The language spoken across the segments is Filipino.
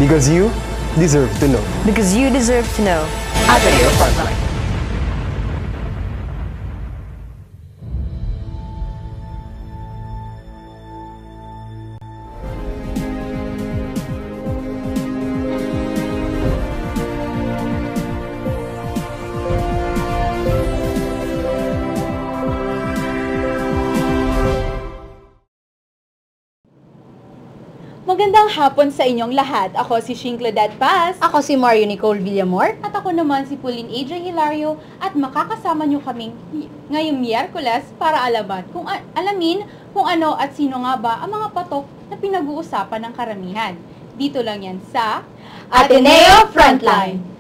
Because you deserve to know. Because you deserve to know. Ateneo Frontline. Magandang hapon sa inyong lahat. Ako si Shing Claudette Paz. Ako si Mario Nicole Villamor. At ako naman si Pauline AJ Hilario. At makakasama niyo kaming ngayong Miyerkules para alamin kung ano at sino nga ba ang mga patok na pinag-uusapan ng karamihan. Dito lang yan sa Ateneo Frontline.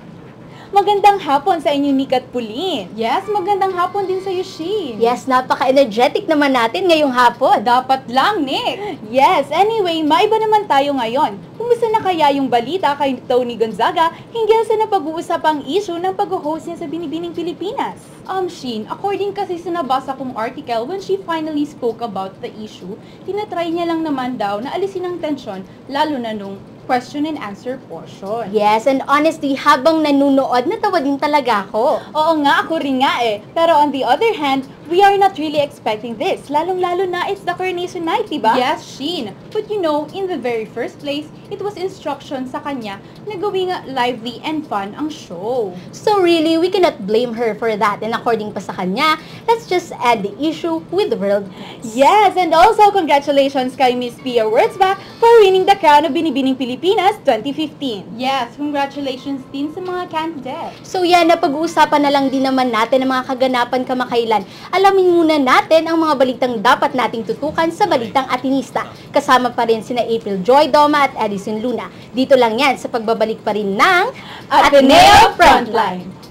Magandang hapon sa inyo, Nick at Pauline. Yes, magandang hapon din sa iyo, Shing. Yes, napaka-energetic naman natin ngayong hapon. Dapat lang, Nick. Yes, anyway, maiba naman tayo ngayon. Kumusta na kaya yung balita kay Tony Gonzaga hinggil sa napag-uusapang issue ng pag-host niya sa Binibining Pilipinas? Shin, according kasi sa nabasa kong article, when she finally spoke about the issue, tinatry niya lang naman daw na alisin ang tensyon, lalo na nung question and answer portion. Yes, and honestly, habang nanunood, natawa din talaga ako. Oo nga, ako rin nga eh. Pero on the other hand, we are not really expecting this. Lalong-lalo na it's the Coronation Night, diba? Yes, Sheen. But you know, in the very first place, it was instruction sa kanya na gawing lively and fun ang show. So really, we cannot blame her for that. And according pa sa kanya, let's just add the issue with the world. Yes, and also congratulations kay Miss Pia Wurtzbach for winning the crown of Binibining Pilipinas 2015. Yes, congratulations din sa mga candidates. So yan, napag-uusapan na lang din naman natin ang mga kaganapan kamakailan. Alamin muna natin ang mga balitang dapat nating tutukan sa Balitang Atinista. Kasama pa rin sina April Joy Doma at Edison Luna. Dito lang yan sa pagbabalik pa rin ng Ateneo Frontline.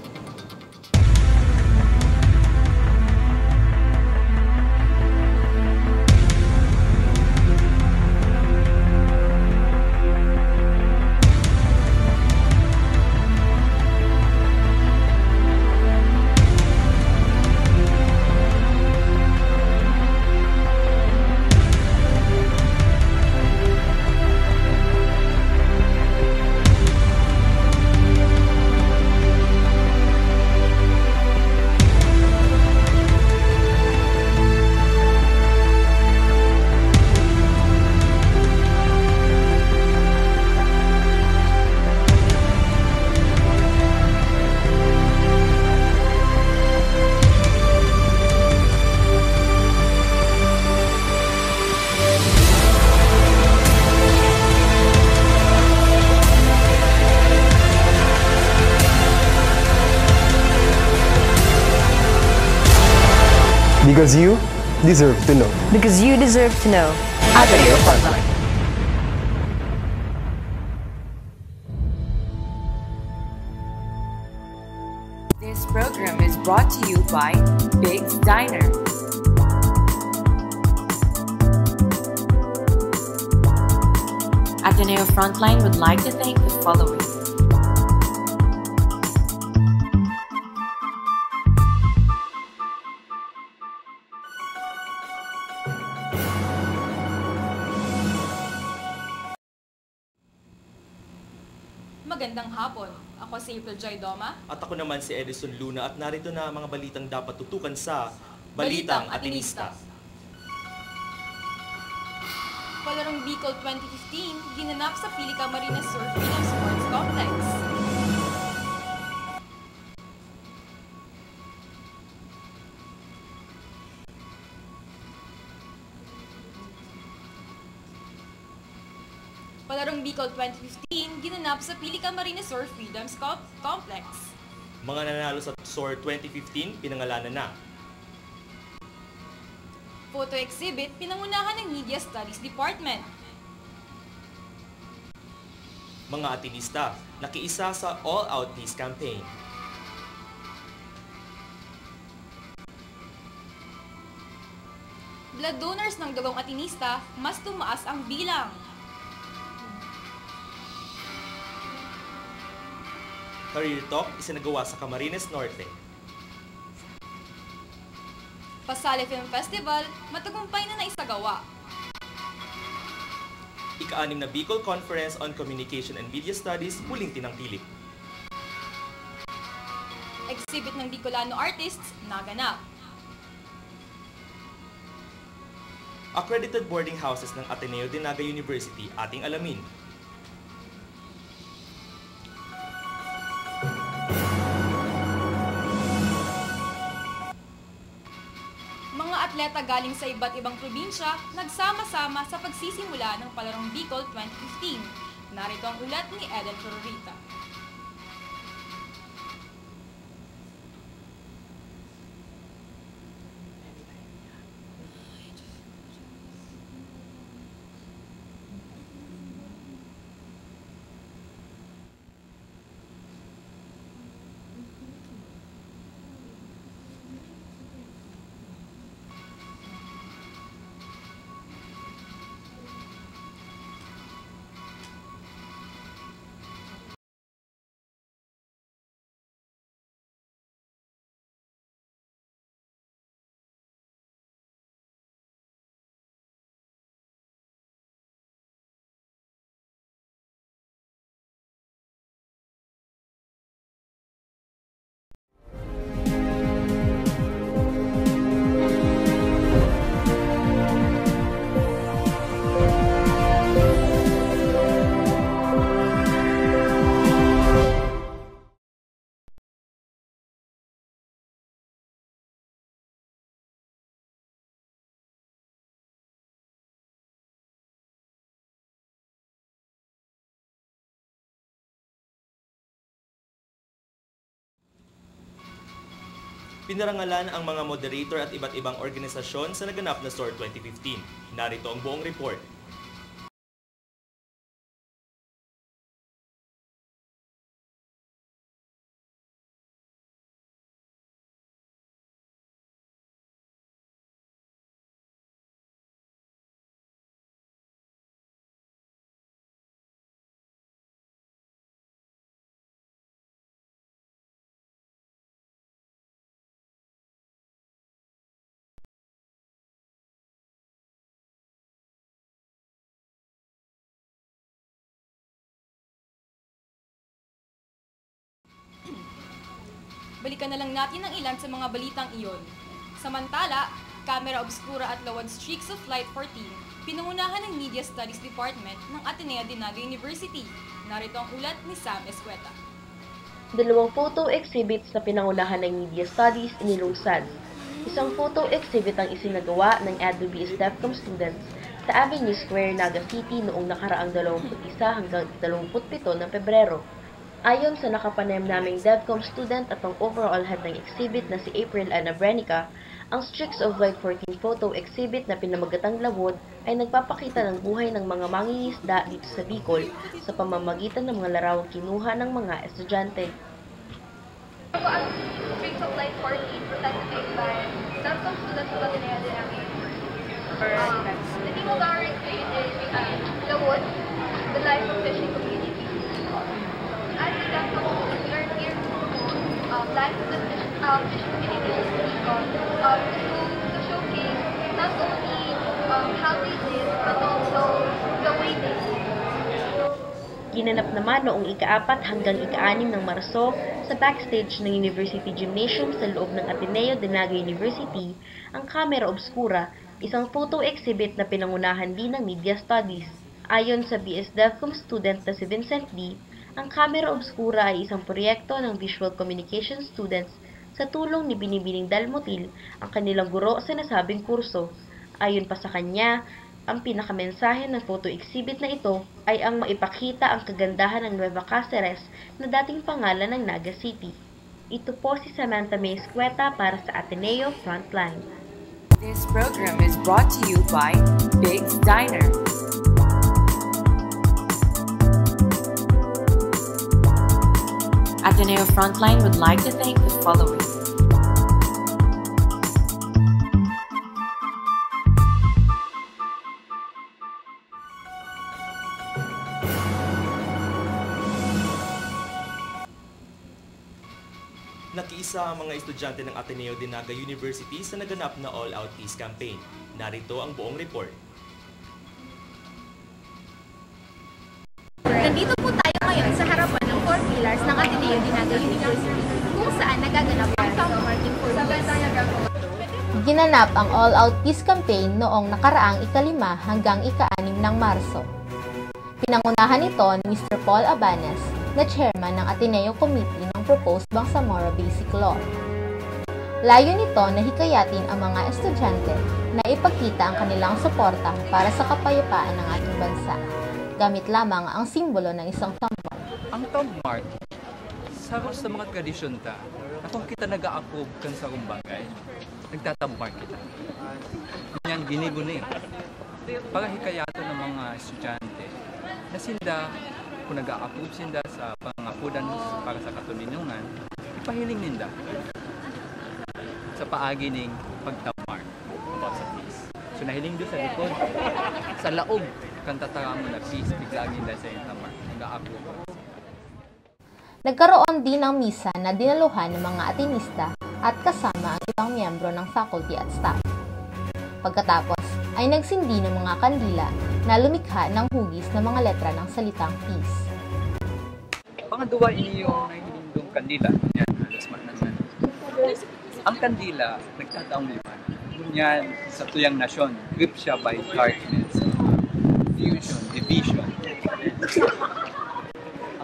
Because you deserve to know. Because you deserve to know. Ateneo Frontline. This program is brought to you by Big's Diner. Ateneo Frontline would like to thank the following. Magandang hapon. Ako si April Joy Doma. At ako naman si Edison Luna at narito na ang mga balitang dapat tutukan sa Balitang Atinista. Palarong Bicol 2015, ginanap sa Pilica Marina Sur Freedom Sports Complex. Palarong Bicol 2015, ginanap sa Pilica Marina Sur Freedom Complex. Mga nanalo sa SOR 2015, pinangalanan na. Photo exhibit, pinangunahan ng Media Studies Department. Mga atinista, nakiisa sa All-Out Peace Campaign. Blood donors ng dugong atinista, mas tumaas ang bilang. Career Talk isinagawa sa Camarines Norte. Pasale Film Festival, matagumpay na naisagawa. Ika-6 na Bicol Conference on Communication and Media Studies muling tinangkilik. Exhibit ng Bicolano artists naganap. Accredited boarding houses ng Ateneo de Naga University ating alamin. Mga atleta galing sa iba't ibang probinsya nagsama-sama sa pagsisimula ng Palarong Bicol 2015. Narito ang ulat ni Eden Florita. Pinarangalan ang mga moderator at iba't ibang organisasyon sa naganap na SOAR 2015. Narito ang buong report. Balikan na lang natin ang ilan sa mga balitang iyon. Samantala, Camera Obscura at Lawad Streaks of Light 14, pinangunahan ng Media Studies Department ng Ateneo de Naga University. Narito ang ulat ni Sam Escueta. Dalawang photo exhibits na pinangunahan ng Media Studies inilunsad. Isang photo exhibit ang isinagawa ng ADO-BS DevCom students sa Avenue Square, Naga City noong nakaraang 21 hanggang 27 ng Pebrero. Ayon sa nakapanayam naming DevCom student at ang overall head ng exhibit na si April Ana Brenica, ang Streaks of Light 14 photo exhibit na pinamagatang Lawod ay nagpapakita ng buhay ng mga mangingisda dito sa Bicol sa pamamagitan ng mga larawang kinuha ng mga estudyante. Ang Streaks of Light 14 presented by DevCom students of Ateneo de Naga University. The name of our exhibit is Lawod, the life of fishing community. As the DevCom students, we are here to life of the fishing community to showcase not only how they live, but also the way they live. Ginanap naman noong ika-4 hanggang ika-6 ng Marso sa backstage ng University Gymnasium sa loob ng Ateneo de Naga University ang Camera Obscura, isang photo exhibit na pinangunahan din ng Media Studies. Ayon sa BS DevCom student na si Vincent D., ang Camera Obscura ay isang proyekto ng Visual Communication students sa tulong ni Binibining Dalmotil, ang kanilang guro sa nasabing kurso. Ayon pa sa kanya, ang pinakamensahe ng photo exhibit na ito ay ang maipakita ang kagandahan ng Nueva Cáceres na dating pangalan ng Naga City. Ito po si Samantha May Escueta para sa Ateneo Frontline. This program is brought to you by Big's Diner. Ateneo Frontline would like to thank the following. Nakiisa ang mga estudyante ng Ateneo de Naga University sa naganap na All Out Peace Campaign. Narito ang buong report. Nandito po tayo ngayon sa harapan ng 4 pillars ng Ateneo Dinaga University kung saan nagaganap ang Town Marking for Peace. Ginanap ang All-Out Peace Campaign noong nakaraang ika-5 hanggang ika-6 ng Marso. Pinangunahan ito ni Mr. Paul Abanes, na chairman ng Ateneo Committee ng Proposed Bangsamoro Basic Law. Layo nito na hikayatin ang mga estudyante na ipagkita ang kanilang suporta para sa kapayapaan ng ating bansa, gamit lamang ang simbolo ng isang tambor. Ang tambor, saros sa mga tradisyon ta, na kung kita nag-a-approve kan sa kumbagay, nagtatambar kita. Ganyan gini-guni. Para hikayato ng mga estudyante na sila, kung nag-a-approve sila sa pangapudan para sa katulinungan, ipahiling ninda sa paagi ning pagtamar about sa peace. So nahiling doon sa likod, sa laog, kang tatarang mo na peace, biglaan nila sa yung tamar, nag-a-approve. Nagkaroon din ng misa na dinaluhan ng mga Atenista at kasama ang ibang miyembro ng faculty at staff. Pagkatapos ay nagsindi ng mga kandila na lumikha ng hugis ng mga letra ng salitang peace. Pangaduwa ini yung nahihindong kandila. Yan, halos magnasan. Ang kandila, nagtataong liman. Yan, sa tuyang nasyon, grip siya by darkness, confusion, division.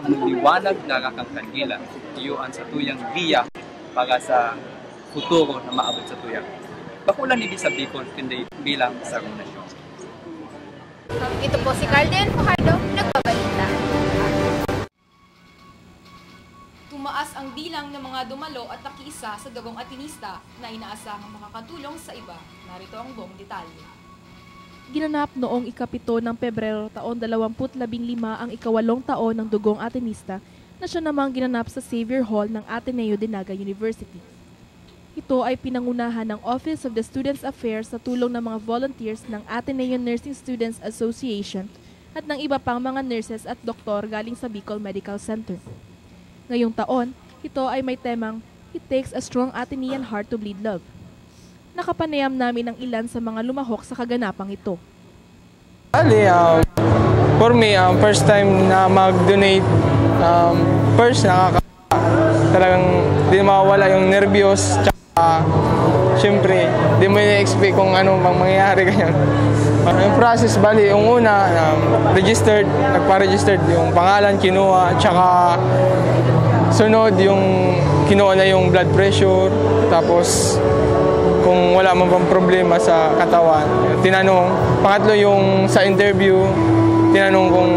Ang liwanag na rakang kandila, iyuan sa tuyang via para sa futuro na maabot sa tuyang. Bakulan ni sa Bicol, kundi bilang sa nasyon. Ito po si Carden Fajardo, nagbabalita. Tumaas ang bilang ng mga dumalo at nakiisa sa Dugong Atenista na inaasahang makakatulong sa iba. Narito ang buong detalye. Ginanap noong ika-7 ng Pebrero taon 2015 ang ika-8 taon ng Dugong Atenista na siya namang ginanap sa Xavier Hall ng Ateneo Dinaga University. Ito ay pinangunahan ng Office of the Students Affairs sa tulong ng mga volunteers ng Ateneo Nursing Students Association at ng iba pang mga nurses at doktor galing sa Bicol Medical Center. Ngayong taon, ito ay may temang It Takes a Strong Atenean Heart to Bleed Love. Nakapanayam namin ang ilan sa mga lumahok sa kaganapang ito. For me, first time na mag-donate, first talagang di mawawala yung nervyos. Siyempre, di mo na-expect kung ano bang mangyayari ganyan. Yung process, bali, yung una, nagpa-registered yung pangalan, kinuha, tsaka sunod yung kinuha na yung blood pressure, tapos kung wala man bang problema sa katawan, tinanong. Pangatlo yung sa interview, tinanong kung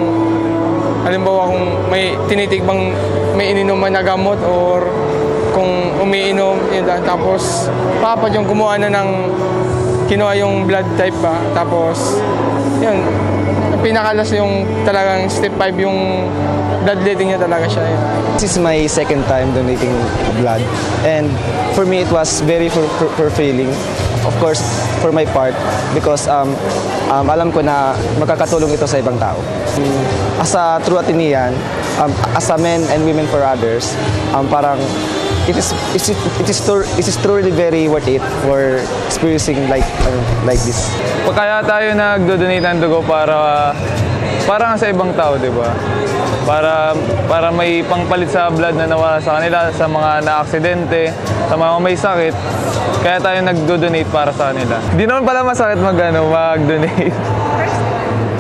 halimbawa kung may tinitig bang may ininuman na gamot or kung umiinom, yun lang. Tapos, papat yung kumuha na ng, kinuha yung blood type pa. Tapos, yun, pinakalas yung talagang step 5 yung bloodletting niya talaga siya. Yun. This is my second time donating blood. And for me, it was very fulfilling. Of course, for my part, because alam ko na makakatulong ito sa ibang tao. As a true Atenean, as a men and women for others, parang it is truly very worth it for experiencing like this. Kaya tayo nagdo-donate ng dugo para sa ibang tao, di ba? Para may pangpalit sa blood na nawala sa kanila, sa mga na-aksidente, sa mga may sakit. Kaya tayo nagdo-donate para sa kanila. Hindi naman pala masakit mag-donate.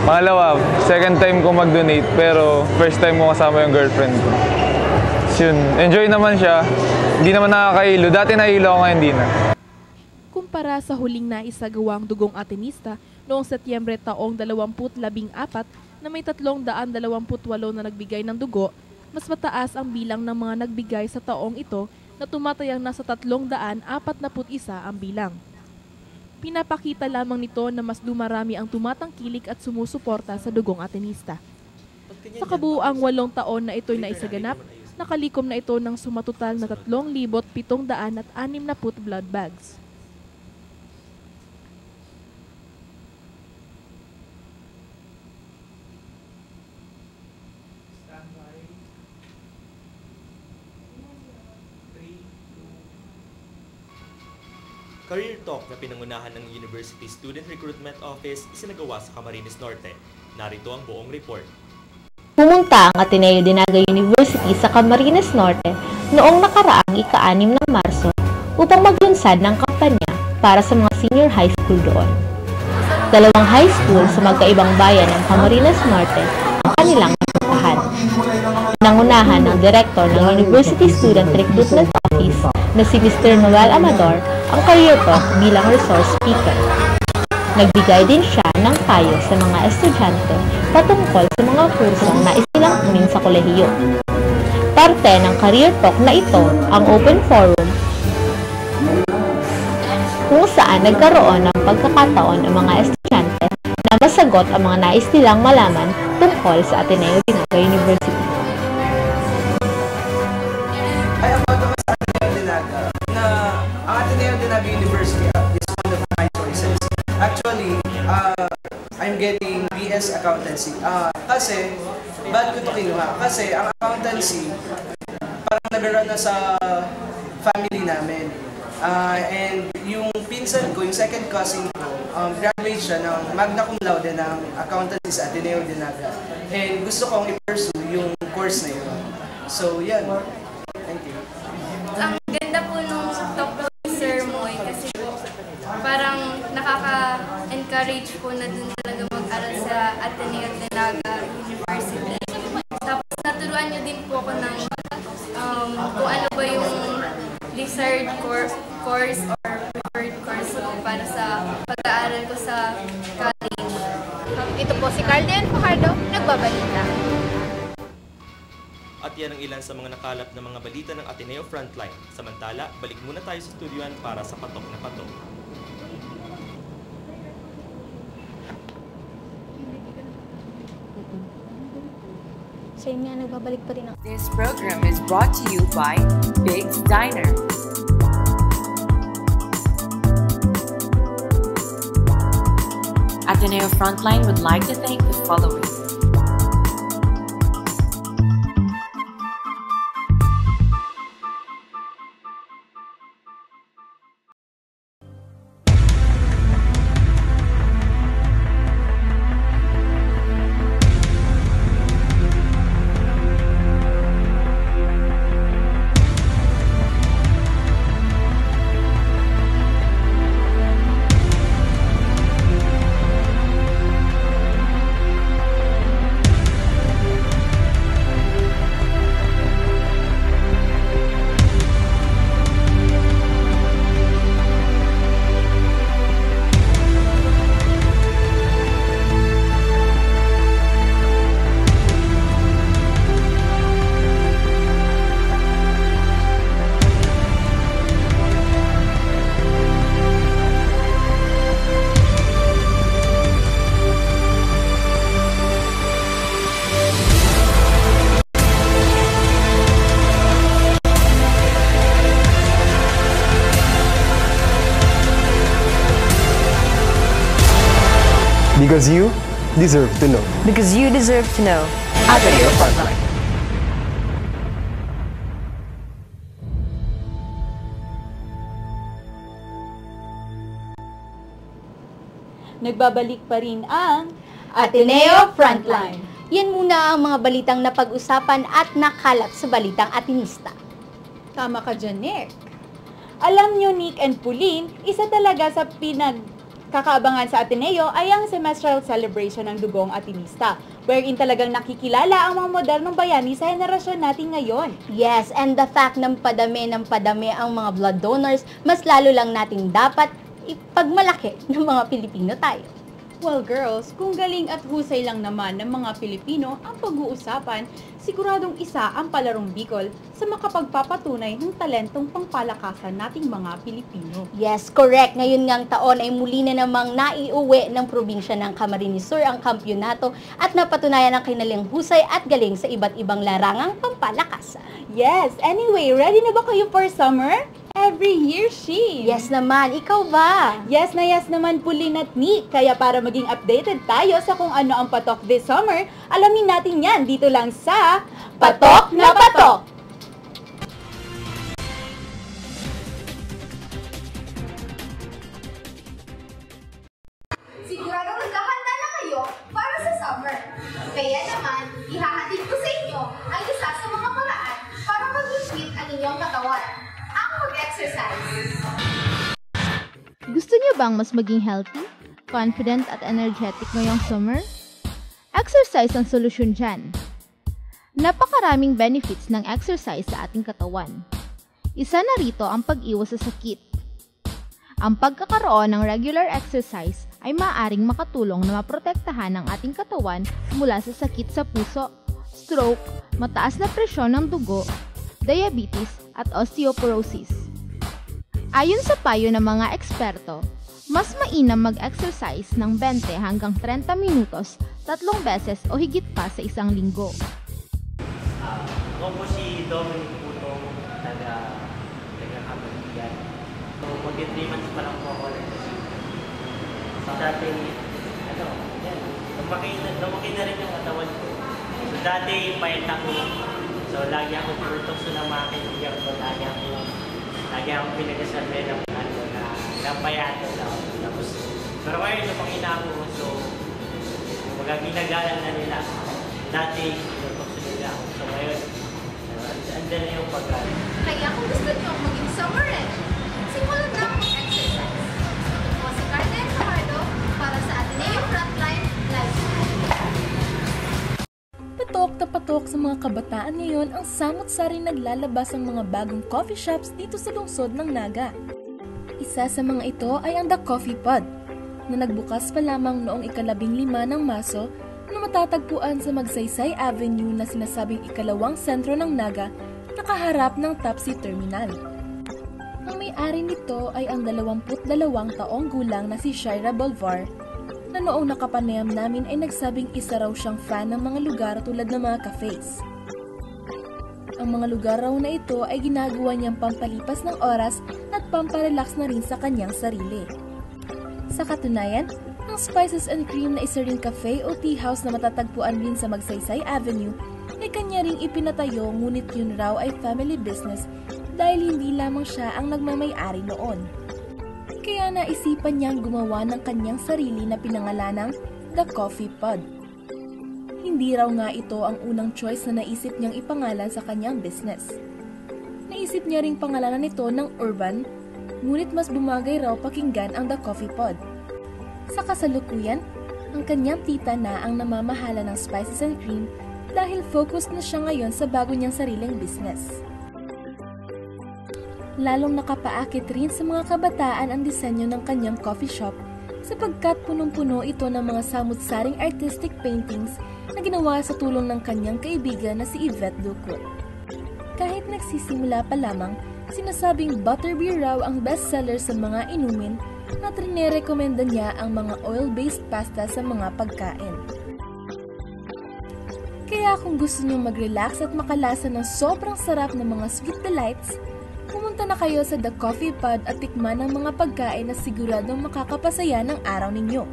Pangalawa, second time ko mag-donate, pero first time ko kasama yung girlfriend ko. Yun, enjoy naman siya. Hindi naman nakakahilo. Dati nahilo ako, ngayon hindi na. Kumpara sa huling naisagawang Dugong Atenista noong Setyembre taong 2014 na may 328 na nagbigay ng dugo, mas mataas ang bilang ng mga nagbigay sa taong ito na tumatayang nasa 341 ang bilang. Pinapakita lamang nito na mas dumarami ang tumatangkilik at sumusuporta sa Dugong Atenista. Sa kabuuang 8 taon na ito'y naisaganap, nakalikom na ito ng sumatotal na 3,760 blood bags. Career Talk na pinangunahan ng University Student Recruitment Office isinagawa sa Camarines Norte. Narito ang buong report. Pumunta ang Ateneo de Naga University sa Camarines Norte noong nakaraang ika-6 ng Marso upang maglunsad ng kampanya para sa mga senior high school doon. Dalawang high school sa magkaibang bayan ng Camarines Norte ang kanilang napuntahan. Nangunahan ng direktor ng University Student Recruitment Office na si Mr. Noel Amador ang career talk bilang resource speaker. Nagbigay din siya ng payo sa mga estudyante patungkol sa mga kursong nais nilang kunin sa kolehiyo. Parte ng career talk na ito ang open forum kung saan nagkaroon ng pagkakataon ang mga estudyante na masagot ang mga nais nilang malaman tungkol sa Ateneo de Naga University. Ay, about naman sa Ateneo de Naga, na ang Ateneo de Naga University is one of my choices. Actually, I'm getting BS Accountancy. Kasi, ba't ko ito kinuha? Kasi ang accountancy, parang nag-run na sa family namin. And yung pinsan ko, yung second cousin ko, graduate siya ng magna cum laude ng accountancy sa Ateneo de Naga. And gusto kong i-pursue yung course na yun. So, yan. Thank you. Ang ganda po nung talk ni Sir Moy kasi po parang nakaka-encourage po na dun talaga mag-aral sa Ateneo de Naga University. Tapos naturuan niyo din po ako ng kung ano ba yung desired course or preferred course ko para sa pag-aaral ko sa college. Ito po si Carden Fajardo, nagbabalita. At yan ang ilan sa mga nakalap na mga balita ng Ateneo Frontline. Samantala, balik muna tayo sa studyoan para sa Patok na Patok. Same nga, nagbabalik pa rin ako. This program is brought to you by Big's Diner. Ateneo Frontline would like to thank the following. Because you deserve to know. Because you deserve to know. Ateneo Frontline. Nagbabalik pa rin ang Ateneo Frontline. Yan muna ang mga balitang napag-usapan at nakalap sa Balitang Atinista. Tama ka dyan, Nick. Alam nyo, Nick and Pauline, isa talaga sa pinagkakaabangan sa Ateneo ay ang semestral celebration ng Dugong Atinista, wherein talagang nakikilala ang mga modernong bayani sa henerasyon natin ngayon. Yes, and the fact ng padami ang mga blood donors, mas lalo lang nating dapat ipagmalaki ng mga Pilipino tayo. Well, girls, kung galing at husay lang naman ng mga Pilipino ang pag-uusapan, siguradong isa ang Palarong Bicol sa makapagpapatunay ng talentong pangpalakasan nating mga Pilipino. Yes, correct. Ngayon ngang taon ay muli na namang naiuwi ng probinsya ng Camarines Sur ang kampyonato at napatunayan ang kanilang husay at galing sa iba't ibang larangang pampalakasan. Yes, anyway, ready na ba kayo for summer? Every year, she. Yes naman, ikaw ba? Yes naman, Pauline at Nick. Kaya para maging updated tayo sa kung ano ang patok this summer, alamin natin yan dito lang sa Patok na Patok! Sigurado naghahanda na kayo para sa summer. Kaya naman, ihahati exercise. Gusto niyo bang mas maging healthy, confident at energetic ngayong summer? Exercise ang solusyon dyan. Napakaraming benefits ng exercise sa ating katawan. Isa na rito ang pag-iwas sa sakit. Ang pagkakaroon ng regular exercise ay maaaring makatulong na maprotektahan ang ating katawan mula sa sakit sa puso, stroke, mataas na presyon ng dugo, diabetes at osteoporosis. Ayon sa payo ng mga eksperto, mas mainam mag-exercise ng 20 hanggang 30 minutos 3 beses o higit pa sa isang linggo. Ako po si Dominic Putong, taga-Kabalian. So, mag-3 months pa lang po ako nag-gym. So, dati, lumaki na rin yung katawan ko. So, dati, payat ako. So, lagi ako purutok sa mga kaibigan ko. Lagi ako pinagasabi ng napayato daw. Tapos, pero ngayon, lumaki na ako. So, ginagalang na nila. Dati, purutok sa nila ako. So, ngayon, andyan na yung pagkain. Kaya kung gusto niyo maging summer ready, simulan na mag-exercise. Ito po si Carden Fajardo para sa Ateneo Frontline Lifestyle. Patok na patok sa mga kabataan ngayon ang samot-saring naglalabas ng mga bagong coffee shops dito sa lungsod ng Naga. Isa sa mga ito ay ang The Coffee Pod, na nagbukas pa lamang noong ika-15 ng Marso na matatagpuan sa Magsaysay Avenue na sinasabing ikalawang sentro ng Naga, nakaharap ng Tapsi Terminal. Ang may-ari nito ay ang 22 taong gulang na si Shaira Bolvar, na noong nakapanayam namin ay nagsabing isa raw siyang fan ng mga lugar tulad ng mga cafes. Ang mga lugar raw na ito ay ginagawa niyang pampalipas ng oras at pamparelax na rin sa kanyang sarili. Sa katunayan, ang Spices and Cream na isa ring cafe o tea house na matatagpuan rin sa Magsaysay Avenue ay kanya ring ipinatayo, ngunit yun raw ay family business dahil hindi lamang siya ang nagmamay-ari noon. Kaya naisipan niyang gumawa ng kanyang sarili na pinangalanang The Coffee Pod. Hindi raw nga ito ang unang choice na naisip niyang ipangalan sa kanyang business. Naisip niya ring pangalanan nito ng Urban, ngunit mas bumagay raw pakinggan ang The Coffee Pod. Sa kasalukuyan, ang kanyang tita na ang namamahala ng Spices and Cream dahil focused na siya ngayon sa bago niyang sariling business. Lalong nakapaakit rin sa mga kabataan ang disenyo ng kanyang coffee shop sapagkat punong-puno ito ng mga samut-saring artistic paintings na ginawa sa tulong ng kanyang kaibigan na si Yvette Ducrot. Kahit nagsisimula pa lamang, sinasabing butterbeer raw ang bestseller sa mga inumin na trine-recommenda niya ang mga oil-based pasta sa mga pagkain. Kaya kung gusto niyo mag-relax at makalasa ng sobrang sarap ng mga sweet delights, pumunta na kayo sa The Coffee Pod at tikman ang mga pagkain na siguradong makakapasaya ng araw ninyo.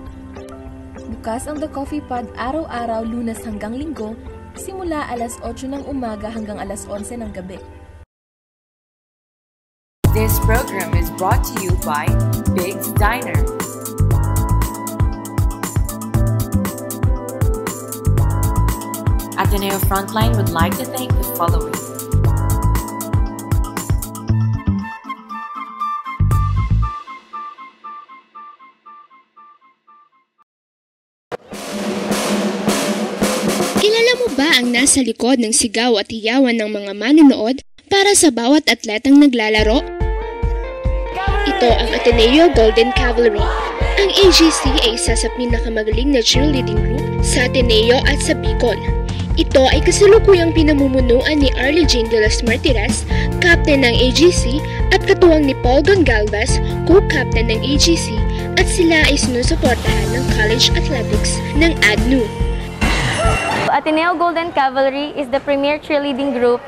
Bukas ang The Coffee Pod araw-araw Lunes hanggang Linggo, simula alas 8 ng umaga hanggang alas 11 ng gabi. This program is brought to you by Big's Diner. Ateneo Frontline would like to thank the following. Kilala mo ba ang nasa likod ng sigaw at hiyawan ng mga manonood para sa bawat atletang naglalaro? Ito ang Ateneo Golden Cavalry. Ang AGC ay isa sa pinakamagaling na cheerleading group sa Ateneo at sa Bicol. Ito ay kasalukuyang pinamumunuan ni Arlie Jane de las Martires, captain ng AGC, at katuwang ni Paul Gongalvas, co-captain ng AGC, at sila ay sinusuportahan ng college athletics ng ADNU. Ateneo Golden Cavalry is the premier cheerleading group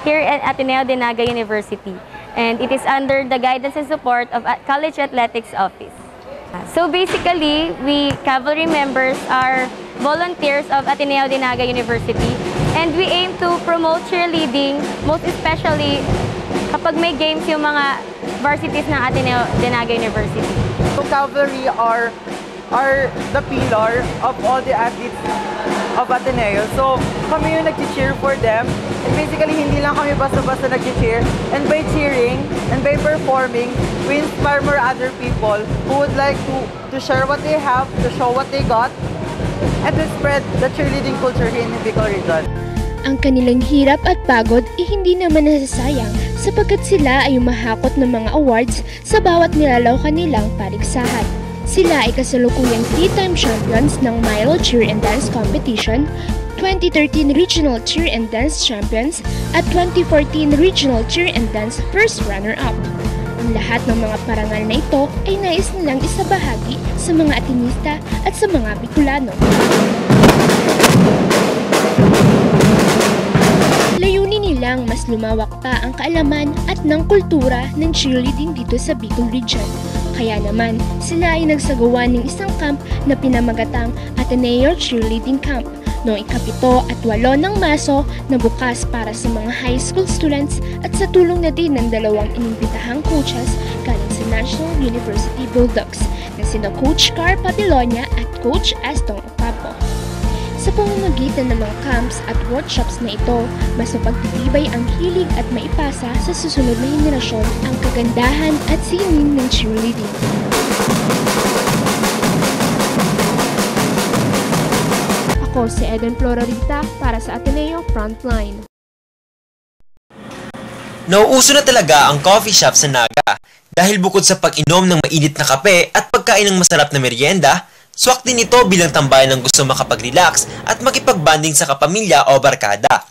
here at Ateneo de Naga University, and it is under the guidance and support of College Athletics Office. So basically, we cavalry members are volunteers of Ateneo de Naga University, and we aim to promote cheerleading, most especially kapag may games yung mga varsities ng Ateneo de Naga University. So cavalry are the pillar of all the athletes of Ateneo. So, kami yung nag-cheer for them. And basically, hindi lang kami basta-basta nag-cheer. And by cheering and by performing, we inspire more other people who would like to share what they have, to show what they got, and to spread the cheerleading culture here in the Bicol region. Ang kanilang hirap at pagod ay hindi naman nasasayang sapagkat sila ay umahakot ng mga awards sa bawat nilalawkan nilang paligsahan. Sila ay kasalukuyang 3-time champions ng Milo Cheer and Dance Competition, 2013 Regional Cheer and Dance Champions, at 2014 Regional Cheer and Dance First Runner-Up. Ang lahat ng mga parangal na ito ay nais nilang isabahagi sa mga Atenista at sa mga Bicolano. Layunin nilang mas lumawak pa ang kaalaman at ng kultura ng cheerleading dito sa Bicol Region. Kaya naman, sila ay nagsagawa ng isang camp na pinamagatang Ateneo Cheerleading Camp noong ika-7 at 8 ng Marso na bukas para sa mga high school students at sa tulong na din ng 2 inimbitahang coaches galing sa National University Bulldogs na sina Coach Car Pabilonia at Coach Astong Ocampo. Sa pamamagitan ng mga camps at workshops na ito, mas mapagtitibay ang hilig at maipasa sa susunod na henerasyon ang kagandahan at sining ng cheerleading. Ako si Eden Florarita para sa Ateneo Frontline. Nauuso na talaga ang coffee shop sa Naga dahil bukod sa pag-inom ng mainit na kape at pagkain ng masarap na merienda, swak din ito bilang tambayan ng gusto makapag-relax at makipag-banding sa kapamilya o barkada.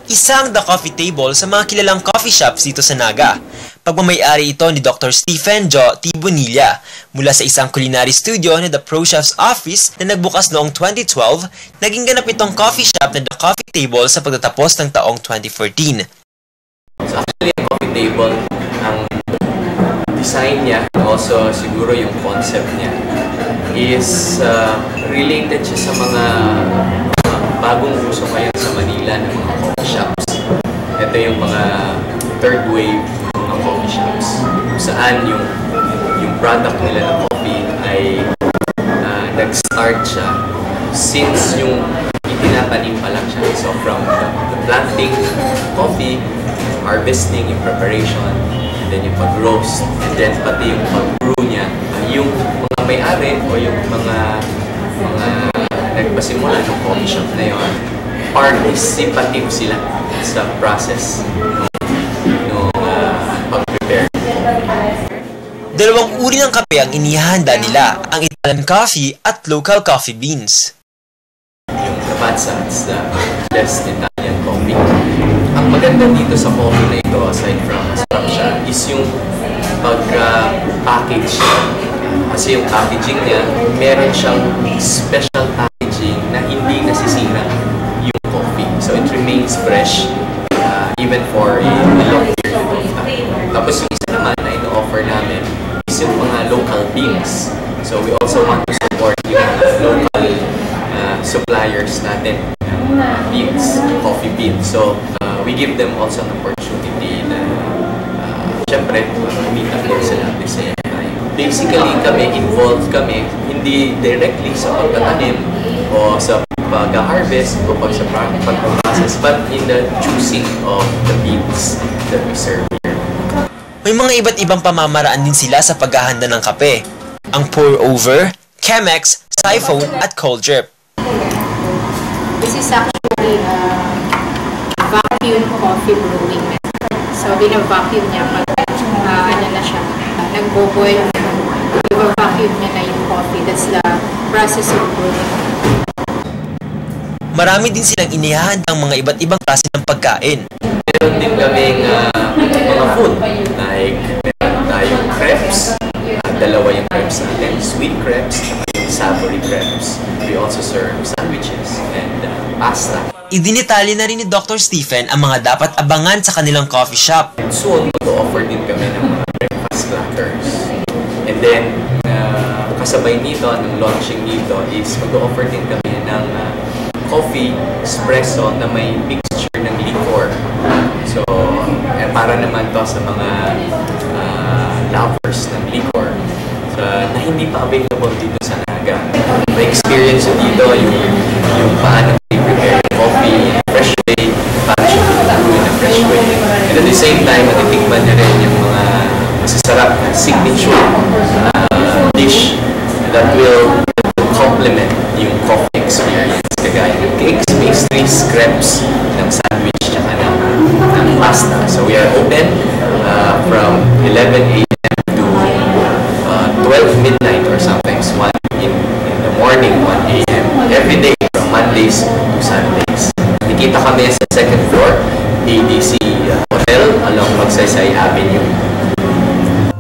Isang The Coffee Table sa mga kilalang coffee shops dito sa Naga. Pagmamayari ito ni Dr. Stephen Jo T. Bonilla mula sa isang culinary studio na The Pro Chef's Office na nagbukas noong 2012, naging ganap itong coffee shop na The Coffee Table sa pagtatapos ng taong 2014. So actually, ang coffee table, ang design niya, also siguro yung concept niya, is related siya sa mga bagong uso ngayon sa Manila ng mga coffee shops. Ito yung mga third wave ng coffee shops. Saan yung product nila ng coffee ay nag-start siya since yung itinatanim pa lang siya. So from the planting coffee, harvesting, yung preparation, and then yung pag-roast, and then pati yung pag-brew niya, yung mga may-ari o yung mga nagpasimula ng coffee shop na yun, participative sila sa process ng pag-prepare. Dalawang uri ng kape ang inihahanda nila, ang Italian coffee at local coffee beans. Yung Lavazza, it's the best Italian coffee. Ang maganda dito sa coffee na ito, aside from masarap siya, is yung pagka-package niya. Kasi yung packaging niya, meron siyang special packaging na hindi nasisira yung coffee. So it remains fresh even for a long period of time. Tapos yung isa naman na ino-offer namin is yung mga local beans. So we also want to support yung local suppliers natin ng beans, coffee beans. So we give them also an opportunity na syempre kumita din sila at the same time. Basically involved kami hindi directly sa pagtatanim o sa pag-harvest o sa pag-process, but in the choosing of the beans that we serve here. May mga iba't ibang pamamaraan din sila sa paghahanda ng kape. Ang pour-over, Chemex, siphon at cold drip. This is actually vacuum coffee brewing method. So, bina-vacuum niya pag na siya, nagbo-boil, i-vacuum niya na yung coffee. That's the process of brewing. Marami din silang inihahandang mga iba't ibang klase ng pagkain. Meron din kaming mga food, like meron tayong crepes, dalawa yung crepes natin, sweet crepes, at savory crepes. We also serve sandwiches and pasta. Idinitali na rin ni Dr. Stephen ang mga dapat abangan sa kanilang coffee shop. And soon, mag-offer din kami ng mga breakfast platters. And then, kasabay nito, ng launching nito is mag-offer din kami ng coffee espresso na may mixture ng liquor. So, para naman to sa mga lovers ng liquor na hindi pa available dito sa Naga. May experience dito yung yung paano i-prepare yung coffee in a fresh way, paano siya brew in a fresh way. And at the same time, matitikman niya rin yung mga masasarap signature dish that will complement yung coffee experience. Kagaya ng cakes, pastries, crepes, ng sandwich, tsaka ng pasta. So we are open from 11 a.m. to 12 midnight or sometimes 1 in the morning, 1 a.m. every day from Mondays to Sundays. Nakikita kami sa second floor, ADC Hotel along Magsaysay Avenue.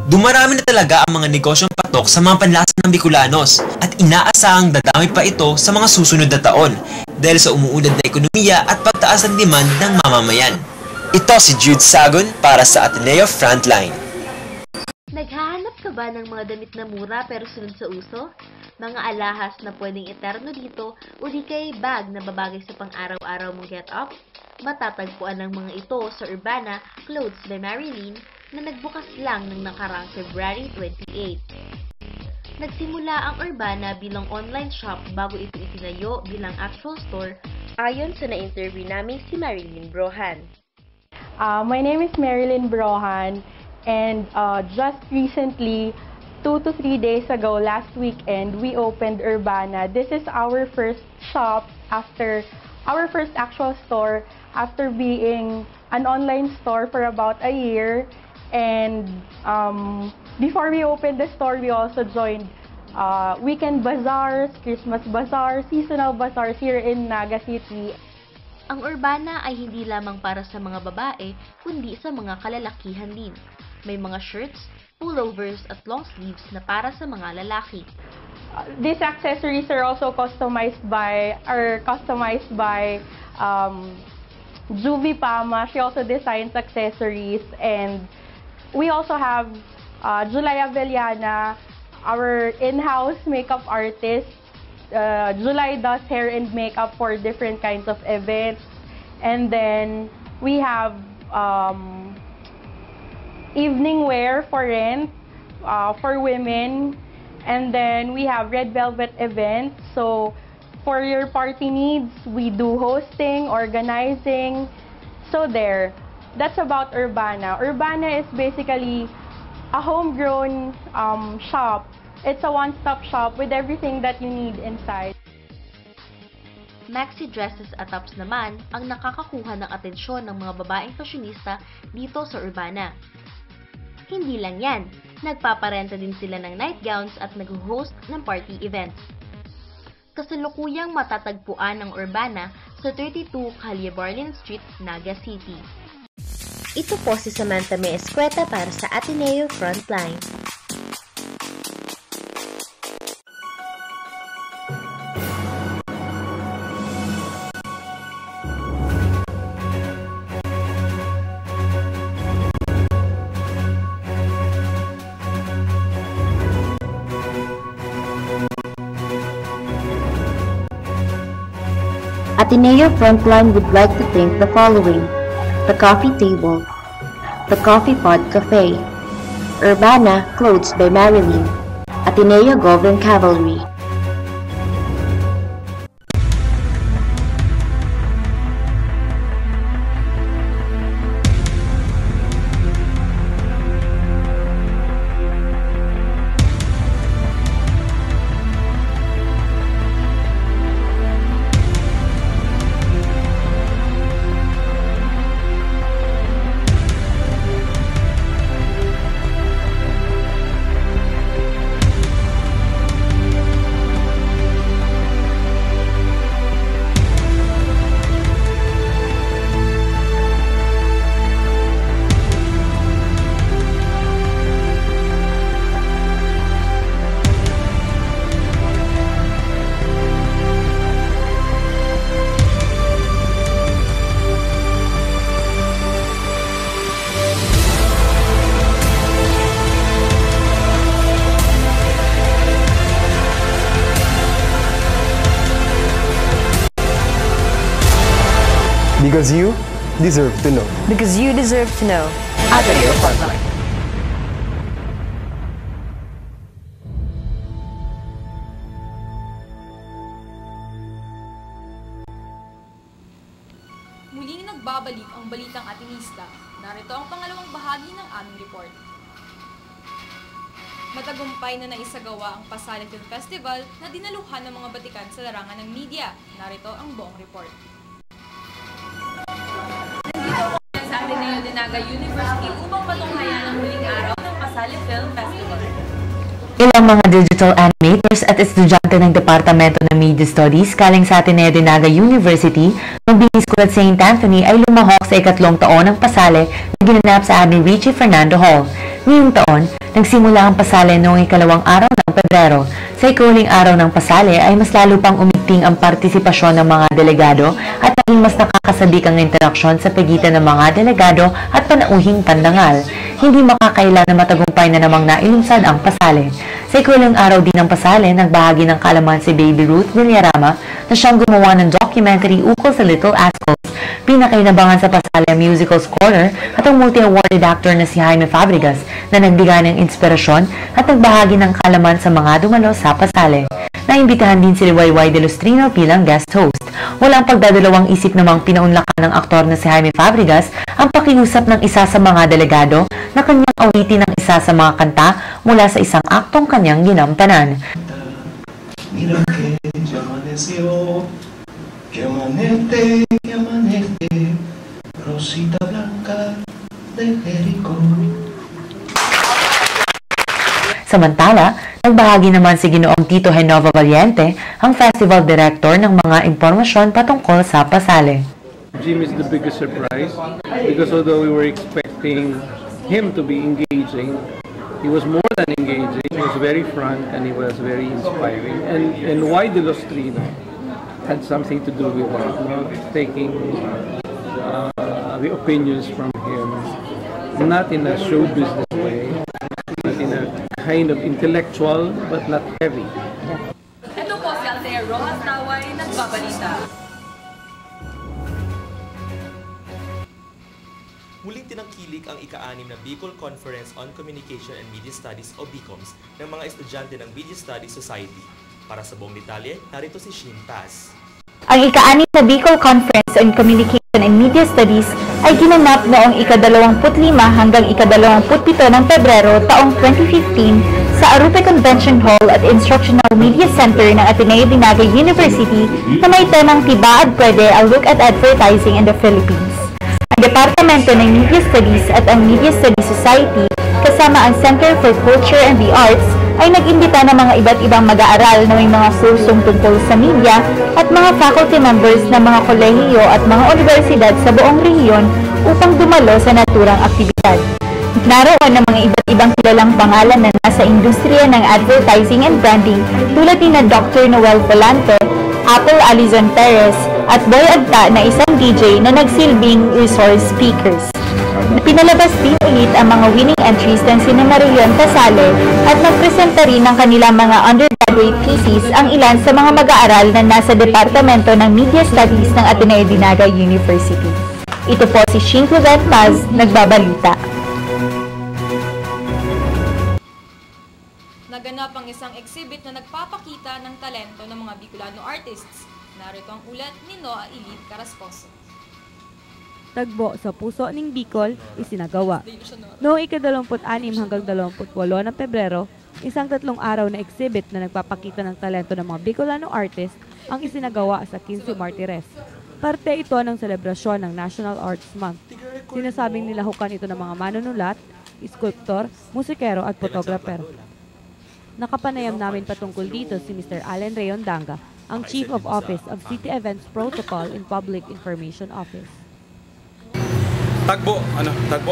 Dumarami na talaga ang mga negosyong patok sa mga panlasa ng Bicolanos at inaasahang dadami pa ito sa mga susunod na taon dahil sa umuunlad na ekonomiya at pagtaas ng demand ng mamamayan. Ito si Jude Sagon para sa Ateneo Frontline. Naghahanap ka ba ng mga damit na mura pero sunod sa uso? Mga alahas na pwedeng eterno dito o di kay bag na babagay sa pang-araw-araw mong get-up? Matatagpuan ng mga ito sa Urbana Clothes by Marilyn na nagbukas lang ng nakarang February 28. Nagsimula ang Urbana bilang online shop bago ito itinayo bilang actual store ayon sa na-interview namin si Marilyn Brohan. My name is Marilyn Brohan and just recently, 2 to 3 days ago, last weekend, we opened Urbana. This is our first shop after our first actual store after being an online store for about a year. And before we opened the store, we also joined weekend bazaars, Christmas bazaars, seasonal bazaars here in Naga City. Ang Urbana ay hindi lamang para sa mga babae, kundi sa mga kalalakihan din. May mga shirts, pullovers at long sleeves na para sa mga lalaki. These accessories are also customized by Juvie Pama. She also designs accessories, and we also have Julay Avellana, our in-house makeup artist. Julay does hair and makeup for different kinds of events. And then we have evening wear for rent for women. And then we have Red Velvet events. So for your party needs, we do hosting, organizing. So there. That's about Urbana. Urbana is basically a homegrown shop. It's a one-stop shop with everything that you need inside. Maxi dresses at tops naman ang nakakakuha ng atensyon ng mga babaeng fashionista dito sa Urbana. Hindi lang yan, nagpaparenta din sila ng nightgowns at nag-host ng party events. Kasalukuyang matatagpuan ng Urbana sa 32 Calle Barlin Street, Naga City. Ito po si Samantha May Escueta para sa Ateneo Frontline. Ateneo Frontline would like to thank the following: The Coffee Table, The Coffee Pod Cafe, Urbana Clothes by Marilyn, Ateneo Golden Cavalry. Because you deserve to know. Because you deserve to know. Ateneo Frontline. nagbabalik ang balitang atinista. Narito ang pangalawang bahagi ng aming report. Matagumpay na naisagawa ang Pasale Film Festival na dinaluhan ng mga batikan sa larangan ng media. Narito ang buong report. Nandito ako sa Ateneo de Naga University upang patunghayan ang huling araw ng Pasale Film Festival. Ilang mga digital animators at estudyante ng Departamento ng Media Studies galing sa Ateneo de Naga University, Mabini School at St. Anthony ay lumahok sa ikatlong taon ng Pasale na ginanap sa Abby Richie Fernando Hall. Ngayong taon, nagsimula ang Pasale noong ikalawang araw ng Pebrero. Sa ikahuling araw ng Pasale ay mas lalo pang umigting ang partisipasyon ng mga delegado at naging mas nakakasabik ang interaksyon sa pagitan ng mga delegado at panauhing pandangal. Hindi makakaila na matagumpay na namang nailunsad ang Pasale. Sa ikahuling araw din ng Pasale, nagbahagi ng kaalaman si Baby Ruth Villarama na siyang gumawa ng documentary ukol sa Little Ascals. Pinakainabangan sa Pasale ang musical scorer at ang multi-awarded actor na si Jaime Fabregas na nagbigay ng inspirasyon at nagbahagi ng kaalaman sa mga dumalo sa Pasale. Naimbitahan din si Liwayway de Lustrino bilang guest host. Walang pagdadalawang isip namang pinaunlakan ng aktor na si Jaime Fabregas ang pakiusap ng isa sa mga delegado na kanyang awitin ng isa sa mga kanta mula sa isang aktong kanyang ginampanan. Mira que amaneció, que amanece, Rosita Blanca de Jericho. Samantala, nagbahagi naman si Ginoong Tito Genova Valiente, ang festival director ng mga impormasyon patungkol sa Pasale. Jim is the biggest surprise because although we were expecting him to be engaging, he was more than engaging. He was very frank and he was very inspiring. And why the Lustrino had something to do with that, taking the opinions from him, not in a show business way, but in a kind of intellectual but not heavy. Ito po si Althea Rojas Taway, nagbabalita. Muling tinangkilik ang ika-6 na Bicol Conference on Communication and Media Studies o BCOMS ng mga estudyante ng Media Studies Society. Para sa buong detalye, narito si Shin Paz. Ang ika-6 na Bicol Conference on Communication and Media Studies ay ginanap noong ika-25 hanggang ika-27 ng Pebrero taong 2015 sa Arupe Convention Hall at Instructional Media Center ng Ateneo de Naga University na may temang Tibaad Pwede, A Look at Advertising in the Philippines. Ang Departamento ng Media Studies at ang Media Studies Society kasama ang Center for Culture and the Arts ay nag-imbita ng mga iba't ibang mag-aaral na may mga kursong tungkol sa media at mga faculty members ng mga kolehiyo at mga universidad sa buong rehiyon upang dumalo sa naturang aktibidad. Naroon ang mga iba't ibang kilalang pangalan na nasa industriya ng advertising and branding tulad ni na Dr. Noel Volante, Apple Alizon Perez, at Boy Agta na isang DJ na nagsilbing resource speakers. Pinalabas din ulit ang mga winning entries ng sina Marion Pasale at nagpresenta rin ng kanilang mga undergraduate thesis ang ilan sa mga mag-aaral na nasa Departamento ng Media Studies ng Ateneo de Naga University. Ito po si Shin Paz, nagbabalita. Naganap ang isang exhibit na nagpapakita ng talento ng mga Bicolano artists. Narito ang ulat ni Noah Elite Carrascoso. Tagbo sa puso ng Bicol, isinagawa. Noong ika-26 hanggang 28 ng Pebrero, isang 3 araw na exhibit na nagpapakita ng talento ng mga Bicolano artists ang isinagawa sa 15 Martires. Parte ito ng selebrasyon ng National Arts Month. Sinasabing nilahukan ito ng mga manunulat, sculptor, musikero at photographer. Nakapanayam namin patungkol dito si Mr. Allen Rayon Danga, ang Chief of Office of City Events Protocol in Public Information Office. Tagbo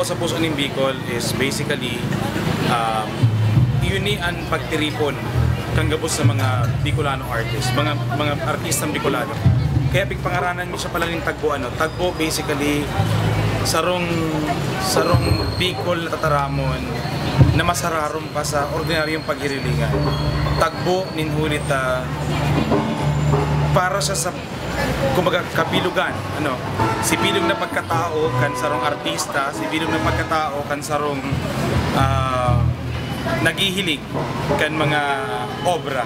sa puso ng Bicol is basically yun ang pagtiripon kang gabos sa mga Bicolano artists, mga artistang Bicolano. Kaya pangaranan mo siya pala ng tagbo. Tagbo basically sarong Bicol na tataramon na masararom pa sa ordinaryong paghirilingan. Tagbo ninhulit para siya sa kumbaga kapilugan, si pilog na pagkatao kan sarong artista, si pilog na pagkatao kan sarong naghihilig kan mga obra.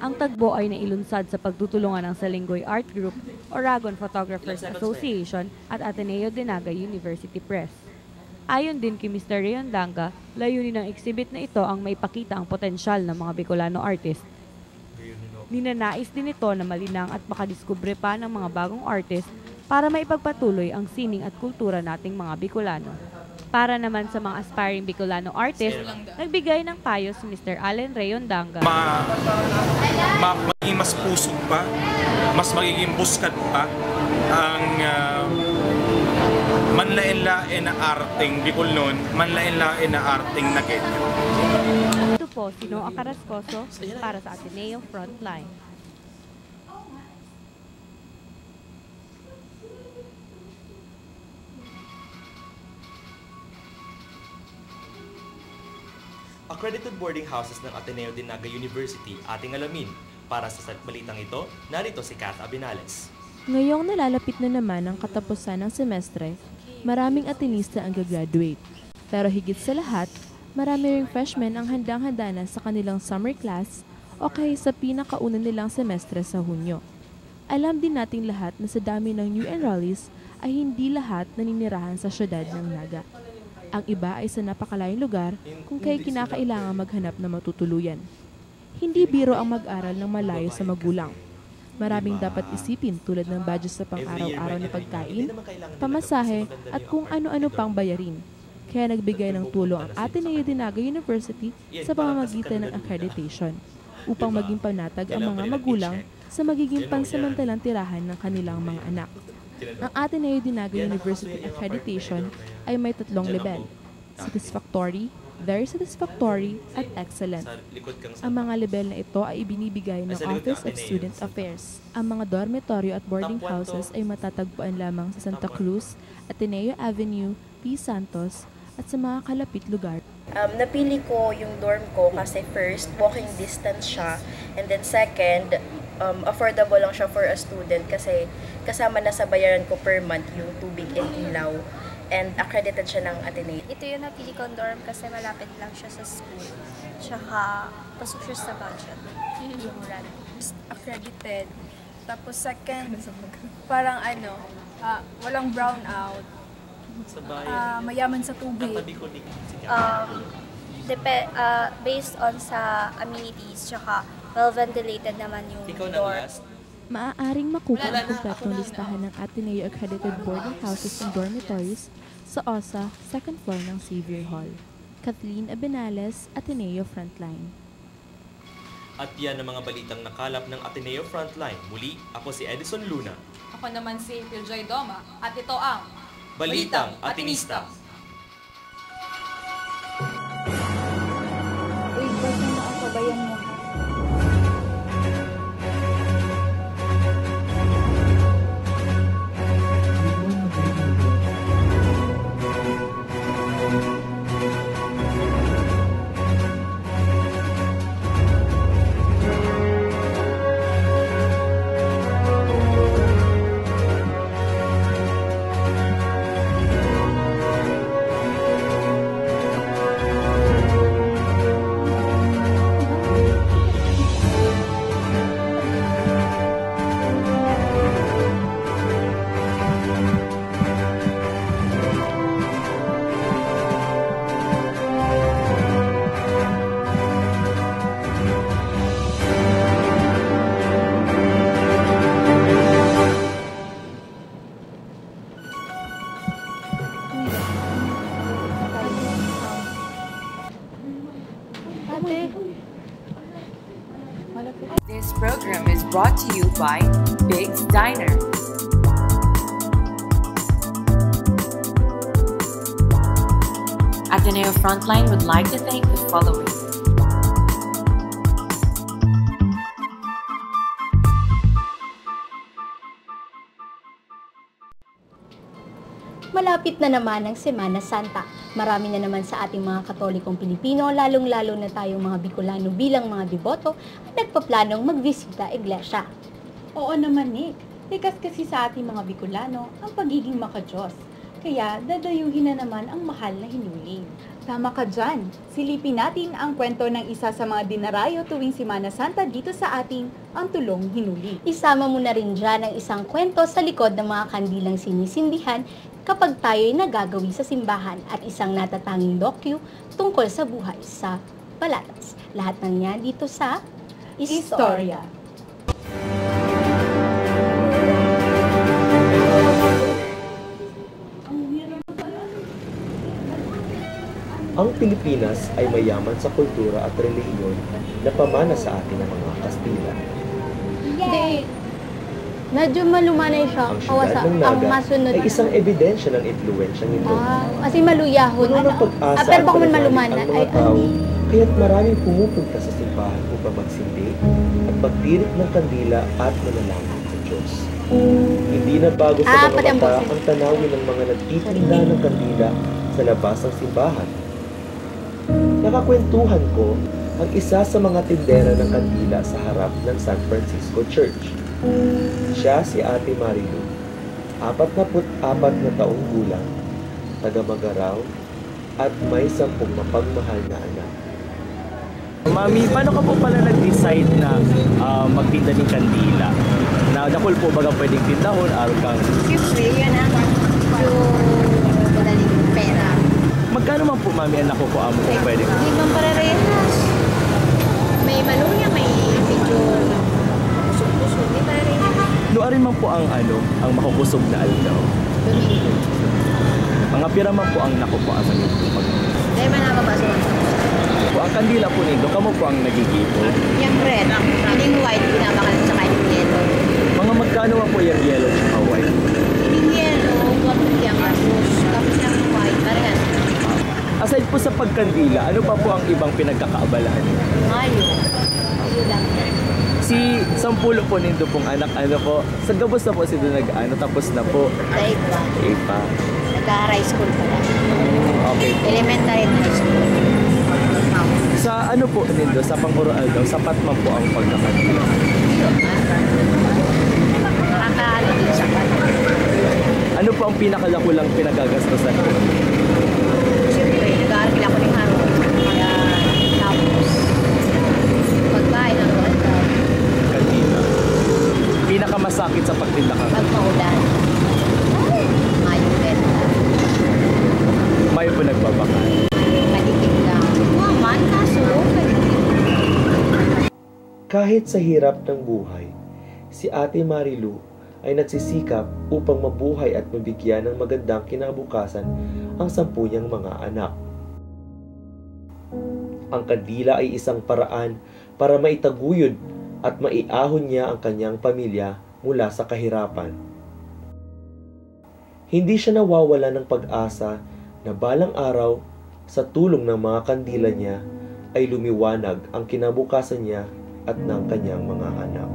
Ang tagbo ay nailunsad sa pagtutulungan ng Salinggoy Art Group, Oragon Photographers Association at Ateneo de Naga University Press. Ayon din kay Mr. Rayondanga, layunin ng exhibit na ito ang maipakita ang potensyal ng mga Bicolano artist. Ninanais din ito na malinang at makadiskubre pa ng mga bagong artist para maipagpatuloy ang sining at kultura nating mga Bicolano. Para naman sa mga aspiring Bicolano artist, nagbigay ng payo si Mr. Allen Rayondanga. Magiging mas pusog pa, mas magiging buskad pa ang manlain-lain na arting Bicolnon, manlain-lain na arting Nagueño. Ito po si Noah Carrascoso para sa Ateneo Frontline. Accredited boarding houses ng Ateneo de Naga University ating alamin. Para sa balitang ito, narito si Kath Abinales. Ngayong nalalapit na naman ang katapusan ng semestre, maraming Atenista ang gagraduate. Pero higit sa lahat, marami ring freshmen ang handang-handa na sa kanilang summer class o kahit sa pinakauna nilang semestre sa Hunyo. Alam din nating lahat na sa dami ng new enrollees ay hindi lahat naninirahan sa syudad ng Naga. Ang iba ay sa napakalayong lugar kung kaya kinakailangan maghanap na matutuluyan. Hindi biro ang mag-aral ng malayo sa magulang. Maraming dapat isipin tulad ng budget sa pang-araw-araw na pagkain, pamasahe at kung ano-ano pang bayarin. Kaya nagbigay ng tulong ang Ateneo de Naga University sa pamamagitan ng accreditation upang maging panatag ang mga magulang sa magiging pansamantalang tirahan ng kanilang mga anak. Ang Ateneo de Naga University Accreditation ay may 3 level: Satisfactory, Very Satisfactory, at Excellent. Ang mga level na ito ay ibinibigay ng Office of Student Affairs. Ang mga dormitoryo at boarding houses ay matatagpuan lamang sa Santa Cruz, Ateneo Avenue, P. Santos, at sa mga kalapit lugar. Napili ko yung dorm ko kasi first, walking distance siya, and then second, affordable lang siya for a student kasi kasama na sa bayaran ko per month yung tubig and ilaw, and accredited siya ng Ateneo. Ito yung napili kong dorm kasi malapit lang siya sa school, tsaka pasok siya sa budget, yung rent. Accredited. Tapos second, parang walang brown out, mayaman sa tubig. Based on sa amenities, tsaka well-ventilated naman yung dorm. Maaaring makuha ang kumpletong listahan ng Ateneo Accredited Boarding Houses and Dormitories sa OSA, 2nd floor ng Xavier Hall. Kathleen Abinales, Ateneo Frontline. At yan ang mga balitang nakalap ng Ateneo Frontline. Muli, ako si Edison Luna. Ako naman si Piljoy Doma. At ito ang Balitang Atenista. Uy, basta na ang kabayan mo, ha? This program is brought to you by Big's Diner. Ateneo Frontline would like to thank the following. Malapit na naman ang Semana Santa. Marami na naman sa ating mga Katolikong Pilipino, lalong-lalo na tayong mga Bicolano bilang mga deboto, ay nagpaplanong magbisita iglesia. Oo naman, Nick. Likas kasi sa ating mga Bicolano ang pagiging makadiyos. Kaya dadayuhin na naman ang mahal na hinuling. Tama ka dyan. Silipin natin ang kwento ng isa sa mga dinarayo tuwing Semana Santa dito sa ating Ang Tulong Hinuli. Isama mo na rin dyan ang isang kwento sa likod ng mga kandilang sinisindihan kapag tayo'y nagagawi sa simbahan at isang natatanging dokyu tungkol sa buhay sa Palatas. Lahat ng yan dito sa Istorya. Ang Pilipinas ay mayaman sa kultura at relihiyon na pamana sa atin ng mga Kastila. Hindi. Medyo malumanay siya. Ang syudad ng Naga ay isang ebidensya ng impluwensyang ito. Kasi maluyahon. Puno ng pag-asa pero at baka man panalig malumanan. ang mga tao, kaya't maraming pumupunta sa simbahan upang magsindi at magtirik ng kandila at manalangin sa Diyos. Hindi na bago sa mga mata ang tanawin ng mga nagtitinda ng kandila sa labas ng simbahan. Nakakwentuhan ko ang isa sa mga tindera ng kandila sa harap ng San Francisco Church. Siya si Ate Marilu, 44 na taong gulang, taga-Magaraw, at may 10 mapagmahal na anak. Mami, paano ka po pala nag-decide na magtinda ng kandila? Nakul po baga pwedeng tindahon, araw kang... Siyempre, yan ang madaling pera. Magkano man po, Mami, ang nakukuha mo kung pwedeng? Hindi man pararehas. May maluya, may medyo kusog-kusog. Hindi pararehas. Luarin man po ang makukusog na aldaw. Domingo. Mga pira man po ang nakukuha sa nito. Dahil man nakapasok. Ang kandila po nito, kamo po ang nagigipo? Yung red, yung white, pinabakal sa kanyang yellow. Mga magkano man po yung yellow at white? Yung yellow, huwag yung asus. Tapos yung white, parehas. Aside po sa pagkandila, ano pa po ang ibang pinagkakaabalahan? Mayo. Mayo lang. Si Sampulo po nito pong anak, po, sa gabos na po sila tapos na po. Dahil pa. Ipa. Nagka-high school pala. Okay. Elementary and high school. Sa po nito, sa Pangpuro Aldaw, sapat man po ang pagkakandila. Nakakaano din sapat. Ano po ang pinakalakulang pinagagastosan po? Siyempre, nag-aaral ako ng haro. Kaya tapos, pagkain ng aldaw. Kandila. Pinakamasakit sa pagtinda ka? Pag maulan. Mayo benta. Mayo po nagbabakal. Madikim lang. Man, kaso, Kahit sa hirap ng buhay, si Ate Marilu ay nagsisikap upang mabuhay at mabigyan ng magandang kinabukasan ang 10 niyang mga anak. Ang kandila ay isang paraan para maitaguyod at maiahon niya ang kanyang pamilya mula sa kahirapan. Hindi siya nawawala ng pag-asa na balang araw, sa tulong ng mga kandila niya, ay lumiwanag ang kinabukasan niya at ng kanyang mga anak.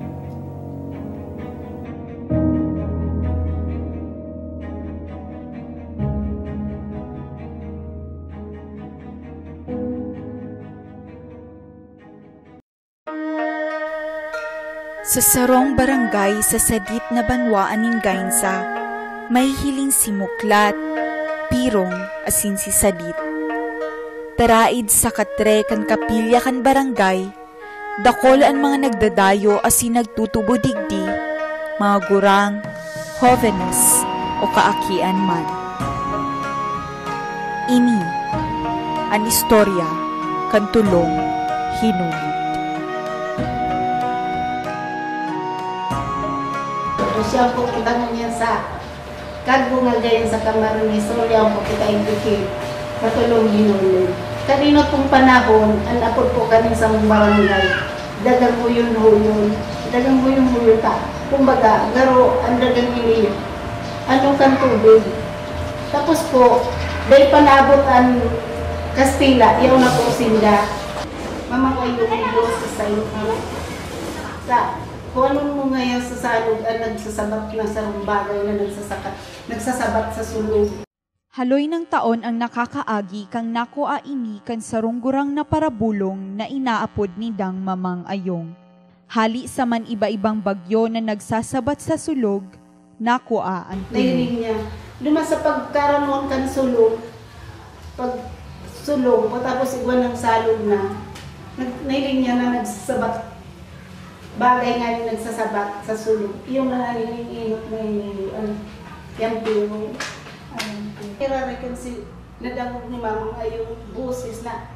Sa sarong barangay sa sadit na banwaan ng Gainsa, may hiling simuklat, pirong asin si sadit. Taraid sa katre kan kapilya kan barangay, dakol ang mga nagdadayo asin nagtutubo digdi, mga gurang, hovenes o kaakian man. Ini ang istorya kan tulong hinuli. Siya po kita niya sa kagbungal gayon sa kamaron ni Solya po kita indikit katulong hinulog. Kanina pong panahon, ang apod po kami sa barangay, dagang huyon-huyon, dagang huyon-huyon ta. Kumbaga, garo, ang dagang iniyot. Anong kan tubig? Tapos po, dahil panabot ang Kastila, yaw na po sinda. Mamangay yung Diyos sa sayo. Sa kung anong mo ngayon sa salog ang nagsasabat ng sarong bagay na nagsasabat sa sulog. Haloy ng taon ang nakakaagi kang nakuha ini kan sarong gurang na parabulong na inaapod ni Dang Mamang Ayong. Hali sa man iba-ibang bagyo na nagsasabat sa sulog, nakuha ang Nairing niya, Luma sa pagkaroon kan sulong, pag sulong, tapos igwan ng salog na, nailing niya na nagsasabat, bagay nga yung nagsasabat sa sulong. Yung inot na yung piro. Ira-reconcile, nadamog ni Mama ay yung busis na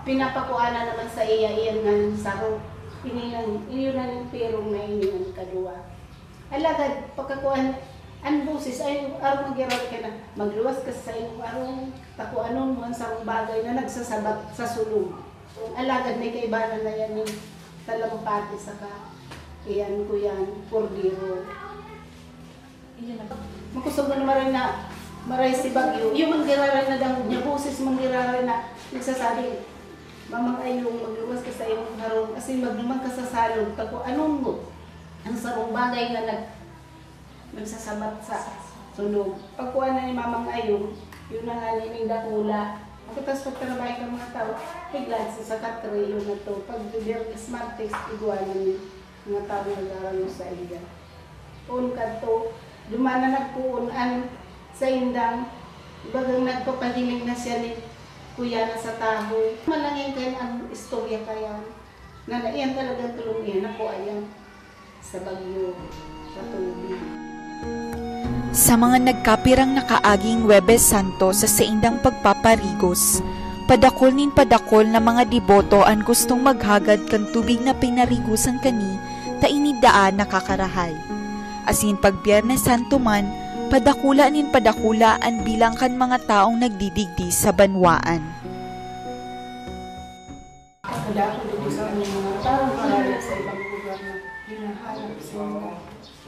pinapakuana naman sa iyan nga ng saro. Inilan yung pirong na inilan kadua. Alagad, pagkakuan, ang busis ay araw mag-iral ka na, magluwas ka sa iyong araw, takuanon mo ang sarong bagay na nagsasabat sa sulong. Alagad may kaibanan na yan yung talampati saka iyan ko yan, pordiro. Makusog na naman rin na maray si Bagyo. Yung manggiraray na dangod niya, busis manggiraray na nagsasabi, Mamang ay yung magluwas ka sa iyong harong, kasi magluman ka sa salong, takuanon mo ang sarong bagay na nagsasabat sa sulong. Pagkuha na ni Mamang Ayong, yun na nga nining dakula. Tapos pagtarabay ka mga tao, bigla sa katre yun na to. Pag smart text, iguanan ni mga tao nag-aaral sa iya. Puun ka to, dumana nagpuunan sa indang, bagang nagpapahiling na siya ni kuya na sa taho. Malangin kayo ang istorya kaya, na iyan talagang tulong yan, ako ayan sa Bagyo, sa tubig. Sa mga nagkapirang nakaaging Huwebes Santo sa saindang pagpaparigos, padakol na mga deboto ang gustong maghagad kan tubig na pinarigusan kani, tainidaan nakakarahay. Asin pag Biyernes Santo man, padakula ang bilang kan mga taong nagdidigdi sa banwaan. Kadako din sa mga parang parang sa ibang lugar na hinahanap sila.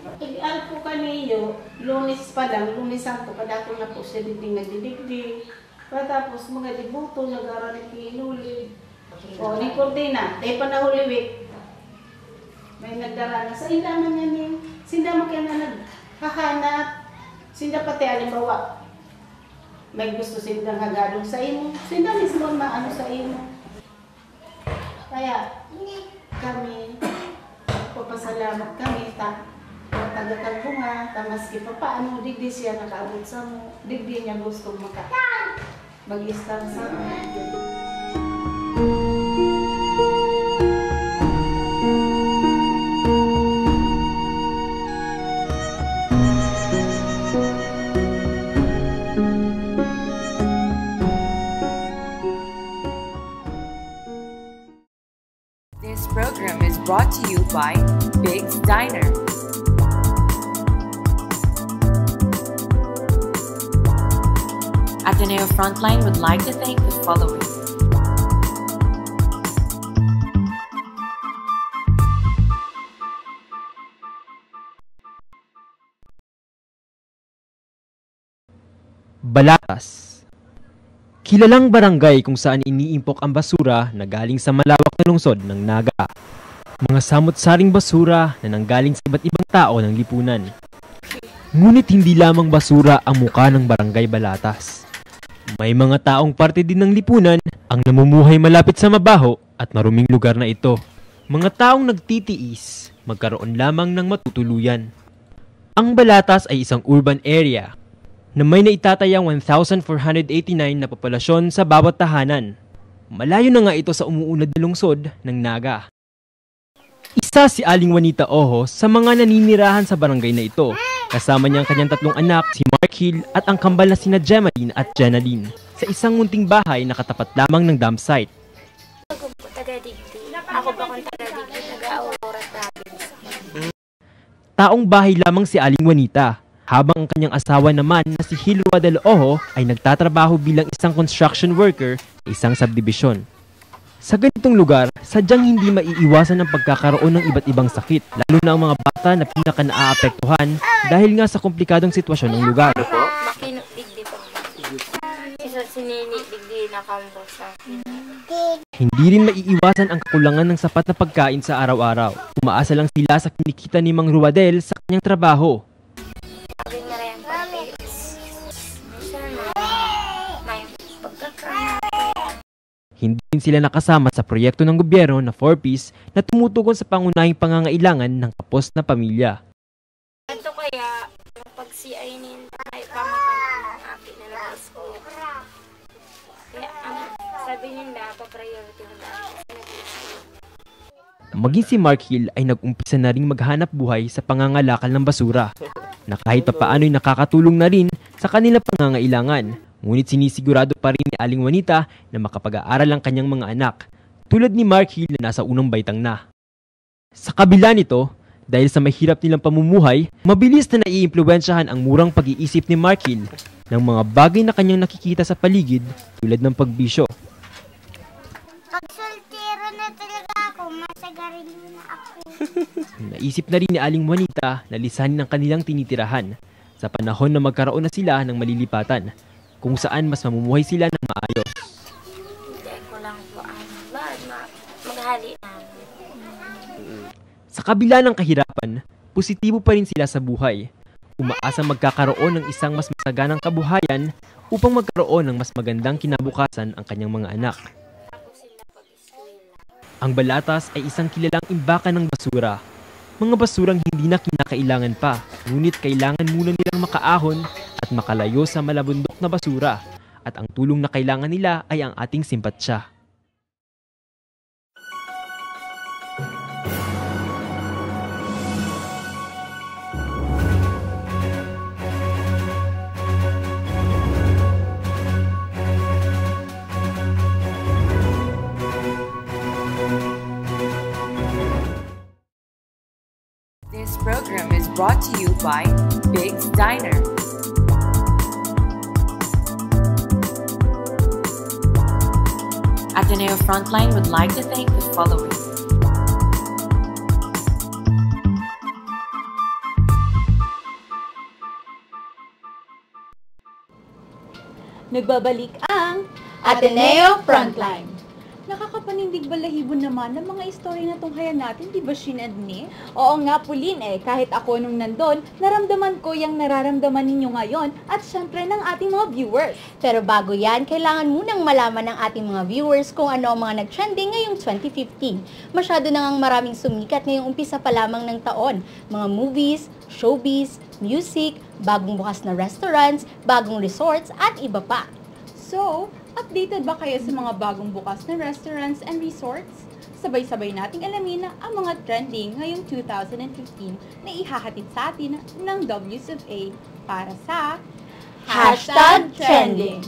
Pag-al po kaniyo, Lunes pa lang, Lunes Santo, kadako na po siya dinding nagdidigdi. Tapos mga dibuto, nag-aral ng pinulid. O, ni Cordina, tayo pa na Holy may nagdara na sa indaman yan yung sinda makyan na naghahanap. Sinda pati alimbawa, may gusto sindang hagadong sa imo. Sinda mismo maano sa imo. Kaya kami, papasalamat kami, taga-Kalbunga, maski pa paano, digdi siya nakaabot sa mo, digdi niya gusto mag-istar sa mo. This program is brought to you by Big's Diner. Ateneo Frontline would like to thank the following. Balatas. Kilalang barangay kung saan iniimpok ang basura na galing sa malawak na lungsod ng Naga. Mga samot-saring basura na nanggaling sa iba't ibang tao ng lipunan. Ngunit hindi lamang basura ang muka ng barangay Balatas. May mga taong parte din ng lipunan ang namumuhay malapit sa mabaho at maruming lugar na ito. Mga taong nagtitiis, magkaroon lamang ng matutuluyan. Ang Balatas ay isang urban area na may naitatayang 1,489 na populasyon sa bawat tahanan. Malayo na nga ito sa umuunlad na lungsod ng Naga. Isa si Aling Juanita Ojo sa mga naninirahan sa barangay na ito. Kasama niya ang kanyang 3 anak, si Mark Hill at ang kambal na sina Gemaline at Jenaline, sa isang munting bahay na katapat lamang ng dump site. Ako po taga-Digdi. Ako pa kung taga-Digdi, taga-Aurora Province. Taong bahay lamang si Aling Juanita, habang ang kanyang asawa naman na si Hil Ruadel Ojo ay nagtatrabaho bilang isang construction worker sa isang subdivision. Sa ganitong lugar, sadyang hindi maiiwasan ang pagkakaroon ng iba't ibang sakit, lalo na ang mga bata na pinaka-naaapektuhan dahil nga sa komplikadong sitwasyon ng lugar. Makinok digdi po. Isa sinini digdi na kambo sa akin. Hindi rin maiiwasan ang kakulangan ng sapat na pagkain sa araw-araw. Umaasa lang sila sa kinikita ni Mang Ruadel sa kanyang trabaho. Hindi din sila nakasama sa proyekto ng gobyerno na 4Ps na tumutugon sa pangunahing pangangailangan ng kapos na pamilya. Ito kaya, pag CI ay pamakan sabi niyo na pa-priority na namin kasi nag-school. Maging si Mark Hill ay nag-umpisa na ring maghanap buhay sa pangangalakal ng basura, na kahit papaano'y nakakatulong na rin sa kanilang pangangailangan. Ngunit sinisigurado pa rin ni Aling Juanita na makapag-aaral ang kanyang mga anak, tulad ni Mark Hill na nasa unang baitang na. Sa kabila nito, dahil sa mahirap nilang pamumuhay, mabilis na naiimpluwensyahan ang murang pag-iisip ni Mark Hill ng mga bagay na kanyang nakikita sa paligid tulad ng pagbisyo. Pag soltero na talaga ako, masagarilyo na ako. Naisip na rin ni Aling Juanita na lisanin ang kanilang tinitirahan sa panahon na magkaroon na sila ng malilipatan, kung saan mas mamumuhay sila ng maayos. Hindi ko lang po maghali namin. Sa kabila ng kahirapan, positibo pa rin sila sa buhay. Umaasang magkakaroon ng isang mas masaganang kabuhayan upang magkaroon ng mas magandang kinabukasan ang kanyang mga anak. Ang Balatas ay isang kilalang imbakan ng basura. Mga basurang hindi na kinakailangan pa, ngunit kailangan muna nilang makaahon at makalayo sa malabundok na basura. At ang tulong na kailangan nila ay ang ating simpatsya. This program is brought to you by Big's Diner. Ateneo Frontline would like to thank the following. Nagbabalik ang Ateneo Frontline. Nakakapanindig balahibo naman ng mga istorya na tunghayan natin, di ba, Shin and Ni? Oo nga, Pauline, kahit ako nung nandun, naramdaman ko yung nararamdaman ninyo ngayon at syempre ng ating mga viewers. Pero bago yan, kailangan munang malaman ng ating mga viewers kung ano ang mga nag-trending ngayong 2015. Masyado na ngang maraming sumikat ngayong umpisa pa lamang ng taon. Mga movies, showbiz, music, bagong bukas na restaurants, bagong resorts at iba pa. So, updated ba kayo sa mga bagong bukas na restaurants and resorts? Sabay-sabay nating alamin ang mga trending ngayong 2015 na ihahatid sa atin ng W's of A para sa #Trending.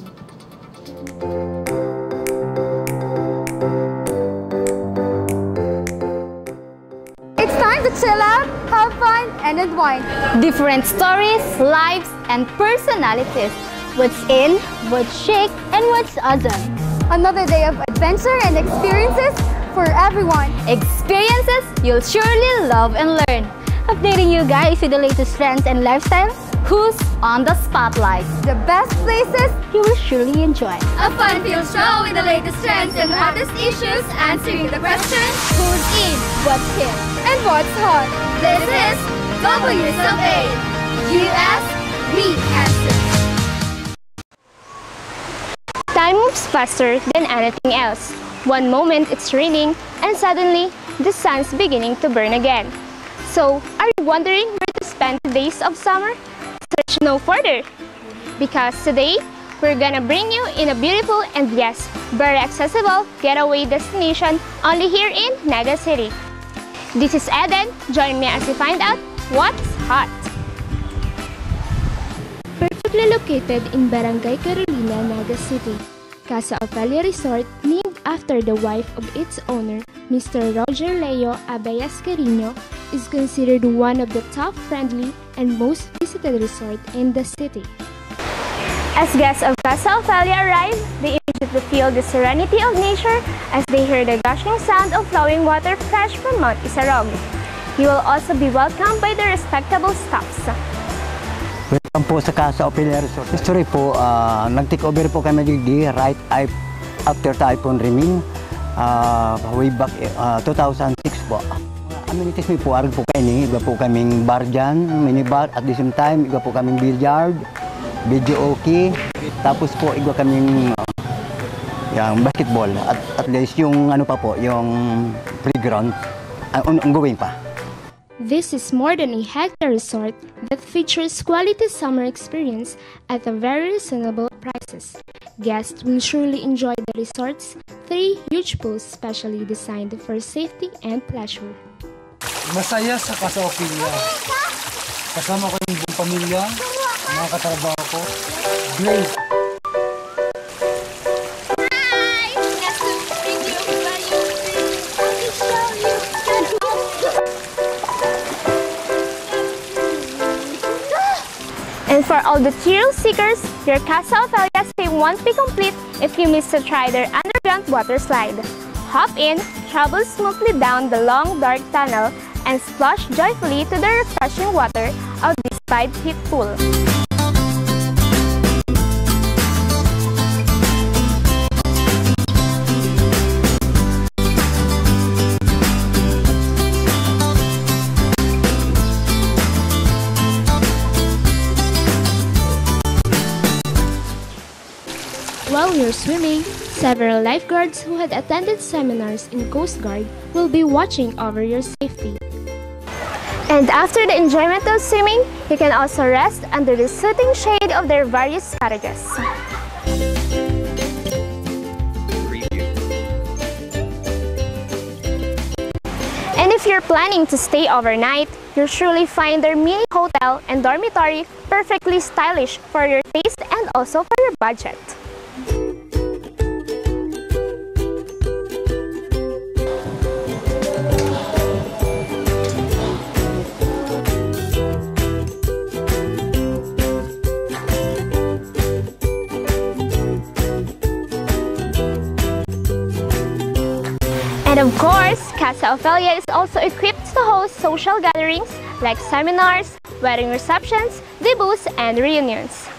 It's time to chill out, have fun, and unwind. Different stories, lives, and personalities. What's in, what's chic, and what's awesome. Another day of adventure and experiences for everyone. Experiences you'll surely love and learn. Updating you guys with the latest trends and lifestyle. Who's on the spotlight? The best places you will surely enjoy. A fun-filled show with the latest trends and hottest issues, answering the question, who's in, what's hip, and what's hot. This is W's of A. You ask, we answer. Time moves faster than anything else. One moment it's raining, and suddenly, the sun's beginning to burn again. So, are you wondering where to spend the days of summer? Search no further, because today, we're gonna bring you in a beautiful and yes, very accessible getaway destination only here in Naga City. This is Eden. Join me as we find out what's hot. Perfectly located in Barangay Carolina, Naga City, Casa Ofelia Resort, named after the wife of its owner, Mr. Roger Leo Abayas Carino, is considered one of the top friendly and most visited resort in the city. As guests of Casa Ofelia arrive, they immediately feel the serenity of nature as they hear the gushing sound of flowing water fresh from Mount Isarog. You will also be welcomed by the respectable staffs. Welcome po sa Casa Ofelia Resort. History po, nag-take over po kami dito right after Typhoon Riming, way back 2006 po. Amenities may po, po kayo, iba po kaming bar dyan, minibar, at the same time, iba po kaming billiard, video okay, tapos po iba kaming yung basketball, at least yung ano pa po, yung playground, ongoing pa. This is more than a hectare resort that features quality summer experience at a very reasonable prices. Guests will surely enjoy the resort's 3 huge pools specially designed for safety and pleasure. Masaya sa Casa Ophelia. Kasama ko yung buong pamilya, mga katrabaho ko. Great! And for all the thrill seekers, your Casa Ophelia stay won't be complete if you miss to try their underground water slide. Hop in, travel smoothly down the long dark tunnel, and splash joyfully to the refreshing water of this tide-heat pool. While you're swimming, several lifeguards who had attended seminars in Coast Guard will be watching over your safety. And after the enjoyment of swimming, you can also rest under the soothing shade of their various cottages. And if you're planning to stay overnight, you'll surely find their mini hotel and dormitory perfectly stylish for your taste and also for your budget. And of course, Casa Ophelia is also equipped to host social gatherings like seminars, wedding receptions, debuts, and reunions.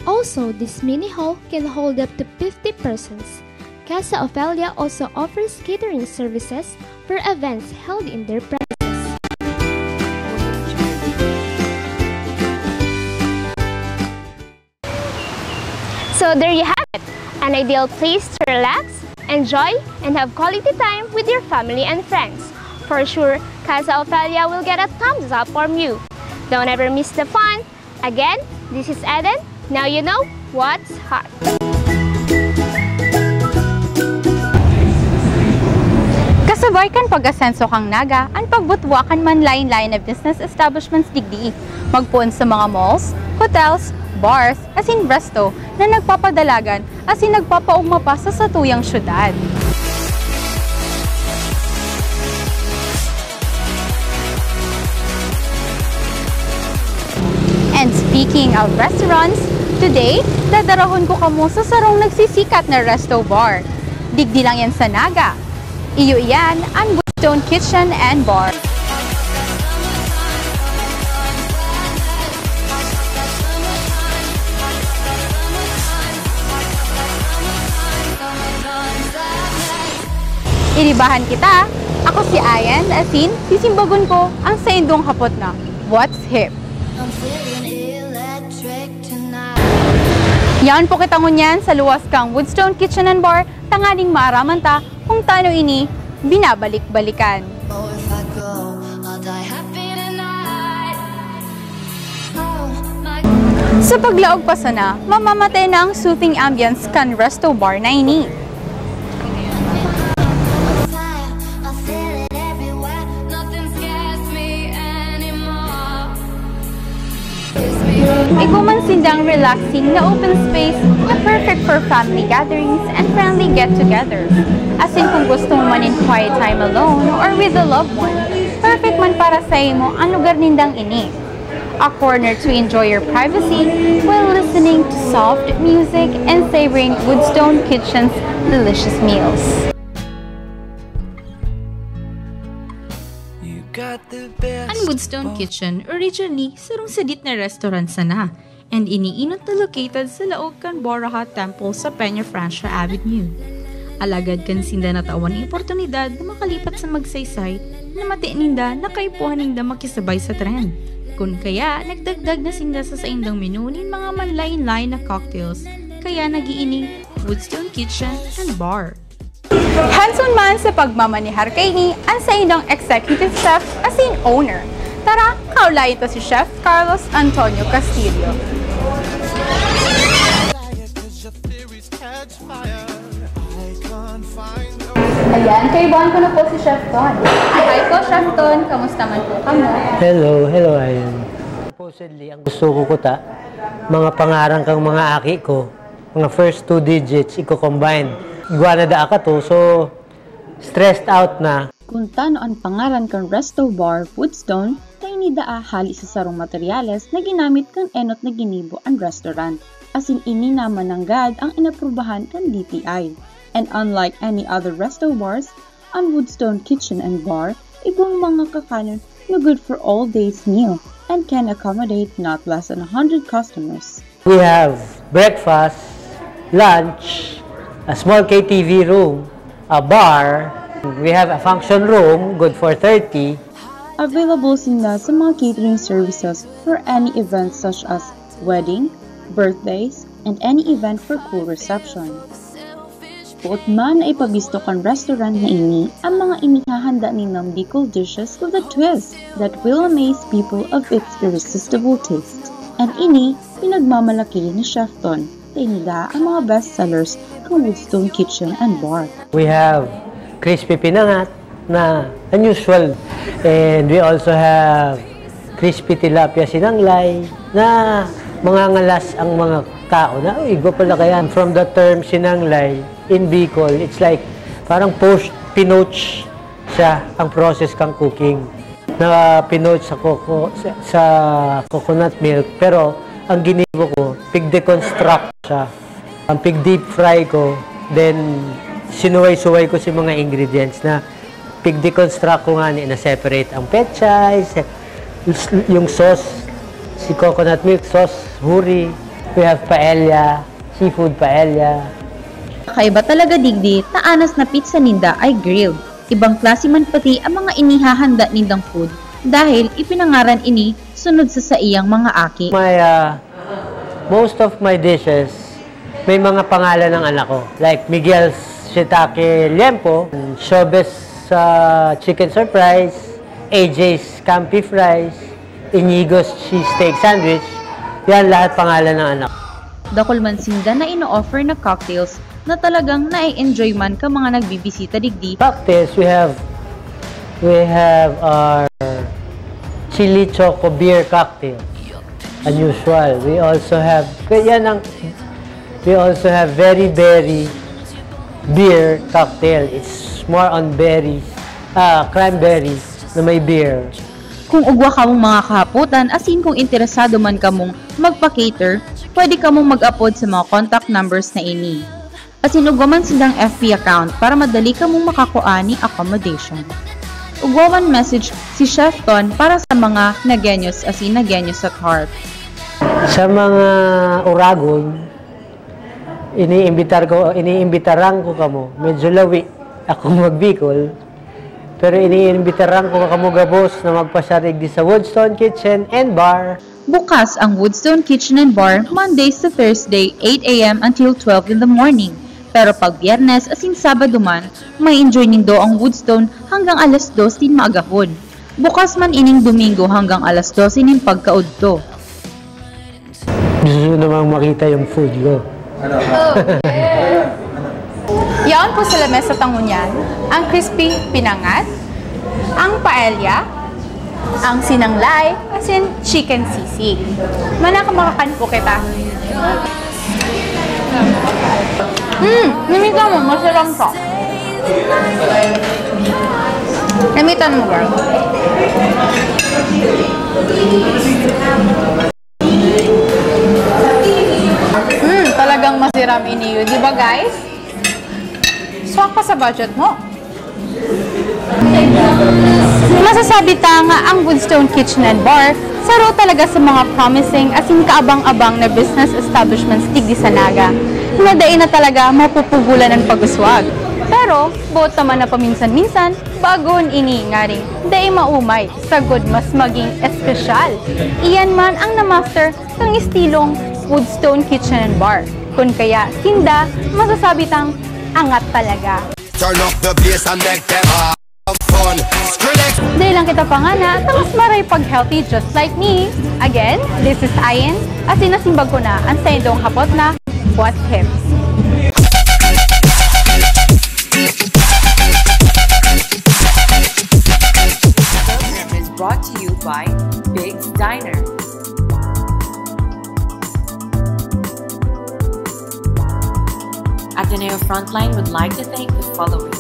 Also, this mini hall can hold up to 50 persons. Casa Ophelia also offers catering services for events held in their premises. So there you have it, an ideal place to relax, enjoy, and have quality time with your family and friends. For sure, Casa Ophelia will get a thumbs up from you. Don't ever miss the fun. Again, this is Eden. Now you know what's hot. Kasabay kan pag-asenso kang naga, ang pagbutwakan man lain-lain na business establishments digdi. Magpuon sa mga malls, hotels, bars, as in resto, na nagpapadalagan as in nagpapaugma pa sa satuyang syudad. And speaking of restaurants, today, dadarahon ko kamo sa sarong nagsisikat na resto bar. Digdi lang yan sa Naga. Iyo iyan ang Woodstone Kitchen and Bar. Iribahan kita, ako si Ayan, asin, sisimbagon ko ang sa indong hapot na What's Hip. Yan po kita ngunyan sa luwas kang Woodstone Kitchen and Bar, tanganing maaraman ta kung tano ini binabalik-balikan. Sa paglaog pa sana, mamamatay na ang soothing ambience kan resto bar na ini. Ikumansindang relaxing na open space na perfect for family gatherings and friendly get-togethers. As in kung gusto mo man in quiet time alone or with a loved one, perfect man para sa imo ang lugar nindang ini. A corner to enjoy your privacy while listening to soft music and savoring Woodstone Kitchen's delicious meals. Ang Woodstone Kitchen originally sarong sadit na restaurant sana and iniinot na located sa laog kan Boraha Temple sa Peña Francia Avenue. Alagad kan sinda natawan ang oportunidad na makalipat sa magsaysay na matiininda na kaipuhan ninda makisabay sa tren. Kung kaya nagdagdag na sinda sa saindang menu nin mga manlain-lain na cocktails kaya nagiining Woodstone Kitchen and Bar. Hands-on man sa pagmamanihar kay ni ang sa inyong executive chef as in owner. Tara, kaulayin to si Chef Carlos Antonio Castillo. Ayan, kaibahan ko na po si Chef Ton. Hi po, Chef Ton. Kamusta man po kamo? Hello, Ayan. Supposedly, ang gusto ko kuta, mga pangarang kang mga aki ko, mga first 2 digits, i-combine. Iguana da ka to, so stressed out na. Kung tano ang pangalan kang resto bar Woodstone, tayo ni daa hali sa sarong materyales na ginamit kang enot na ginibo ang restaurant. As in ini naman ng GAD ang inaprubahan kang DTI. And unlike any other resto bars, ang Woodstone Kitchen and Bar, ibang mga kakanon na good for all day's meal and can accommodate not less than 100 customers. We have breakfast, lunch, a small KTV room, a bar, we have a function room, good for 30. Available sila sa mga catering services for any events such as wedding, birthdays, and any event for cool reception. Buot man ay pabisto kang restaurant na ini, ang mga inihahanda nilang Bicol dishes with a twist that will amaze people of its irresistible taste. And ini, pinagmamalaki ni Chef Ton, tainida ang mga bestsellers ng Woodstone Kitchen and Bar. We have crispy pinangat na unusual, and we also have crispy tilapia sinanglay na mga ngalas ang mga tao na, iba pala kaya. From the term sinanglay, in Bicol, it's like parang post-pinoach siya ang process kang cooking. Na pinoach sa coconut milk, pero ang ginibo ko, pig-deconstruct siya. Ang pig-deep fry ko, then sinuway-suway ko si mga ingredients na pig-deconstruct ko nga na separate ang pechay, yung sauce, si coconut milk sauce, huri, we have paella, seafood paella. Kakaiba talaga digdi na anas na pizza ninda ay grilled. Ibang klase man pati ang mga inihahanda nindang food dahil ipinangaran ini sunod sa iyang mga aki. Most of my dishes, may mga pangalan ng anak ko. Like Miguel's Shiitake Liempo, Shobes Chicken Surprise, AJ's Campi Fries, Inigo's Cheesesteak Sandwich. Yan lahat pangalan ng anak. Dakol man sinda na ino-offer na cocktails na talagang na-enjoy man ka mga nagbibisita digdi. Cocktails, we have our chili choco beer cocktail, unusual. We also have very berry beer cocktail. It's more on berries, cranberries na may beer. Kung ugwa ka mong mga kahaputan, asin kung interesado man ka mong magpa-cater, pwede ka mong mag-upload sa mga contact numbers na ini. Asin ugwa man silang FB account para madali ka mong makakuha ni accommodation. Ugwa man message si Chef Ton para sa mga nagenyos asin nagenyos at heart. Sa mga Uragon, iniimbitaran ko kamo. Medyo lawi ako mag-Bicol. Pero iniimbitaran ko kamo gabos na magpasarig di sa Woodstone Kitchen and Bar. Bukas ang Woodstone Kitchen and Bar Mondays to Thursday, 8 a.m. until 12 in the morning. Pero pag Biyernes asin Sabado man, may enjoy nindo ang Woodstone hanggang alas 2 din maagahon. Bukas man ining Domingo hanggang alas 12 nin pagkaudto. Gusto namang makita yung food ko. Yaon po sa lamesa tangunyan, ang crispy pinangat, ang paella, ang sinanglay, asin chicken sisig. Manakakan po kita. Namitan mo, masarap to. Namitan mo, girl. Talagang masiram iniyo, di ba guys? Swak pa sa budget mo. Masasabi ta nga ang Woodstone Kitchen and Bar saro talaga sa mga promising asin kaabang-abang na business establishments digdi sa Naga. Hinadain na talaga mapupugulan ng pag-uswag. Pero, buot naman na paminsan-minsan, bagon ini nga rin, dai maumay, sagod mas maging espesyal. Iyan man ang na-master ng estilong Woodstone Kitchen and Bar. Kun kaya Sinda, masasabi tang angat talaga. Turn up the bass and make them have fun. Dahil lang kita pangana, tapos maray pag-healthy just like me. Again, this is Ayin, at sinasimbag ko na ang sayendong hapot na What Hips. Program is brought to you by Big's Diner. Ateneo Frontline would like to thank the following.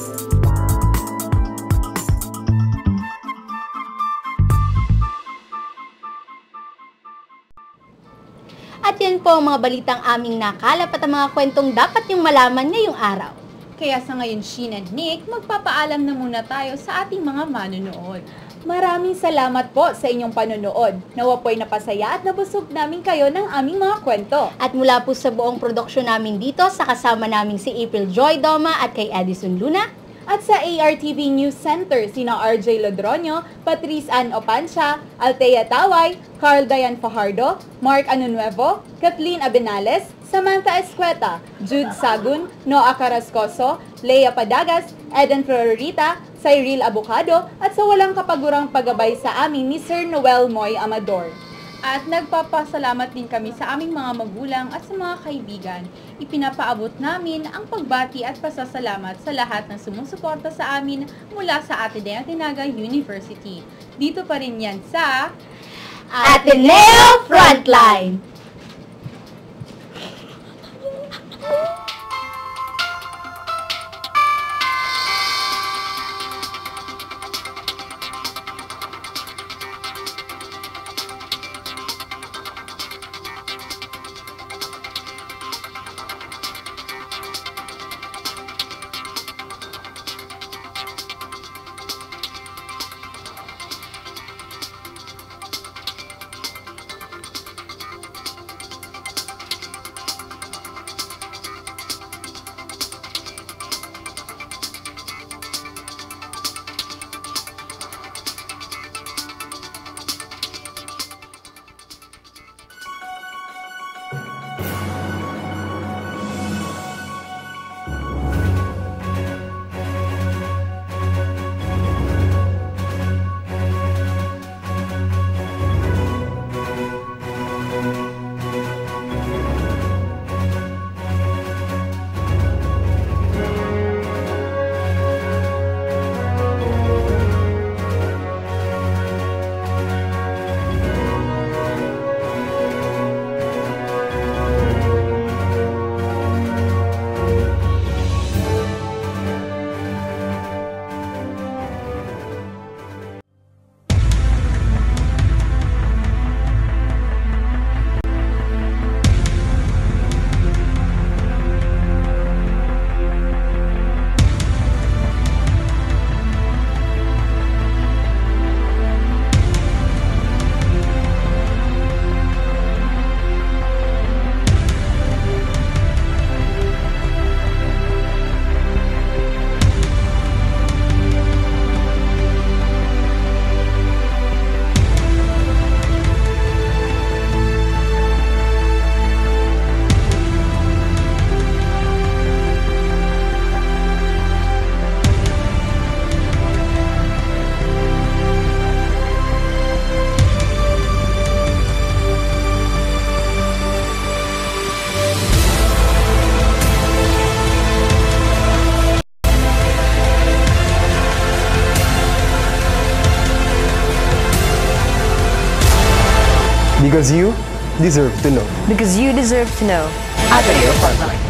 At yan po ang mga balitang aming nakalap at ang mga kwentong dapat yung malaman ngayong araw. Kaya sa ngayon, Sheen and Nick, magpapaalam na muna tayo sa ating mga manonood. Maraming salamat po sa inyong panonood. Nawa po'y napasaya at nabusog namin kayo ng aming mga kwento. At mula po sa buong produksyon namin dito, sa kasama namin si April Joy Doma at kay Edison Luna. At sa ARTV News Center, sina RJ Lodronio, Patrice Ann Opancia, Althea Taway, Carl Dayan Fajardo, Mark Anunuevo, Kathleen Abenales, Samantha Escueta, Jude Sagun, Noah Carrascoso, Leia Padagas, Eden Florita, Cyril Abocado, at sa walang kapagurang paggabay sa amin ni Sir Noel Moy Amador. At nagpapasalamat din kami sa aming mga magulang at sa mga kaibigan. Ipinapaabot namin ang pagbati at pasasalamat sa lahat ng sumusuporta sa amin mula sa Ateneo Tinaga University. Dito pa rin yan sa Ateneo Frontline! Because you deserve to know. Because you deserve to know. Ateneo Frontline.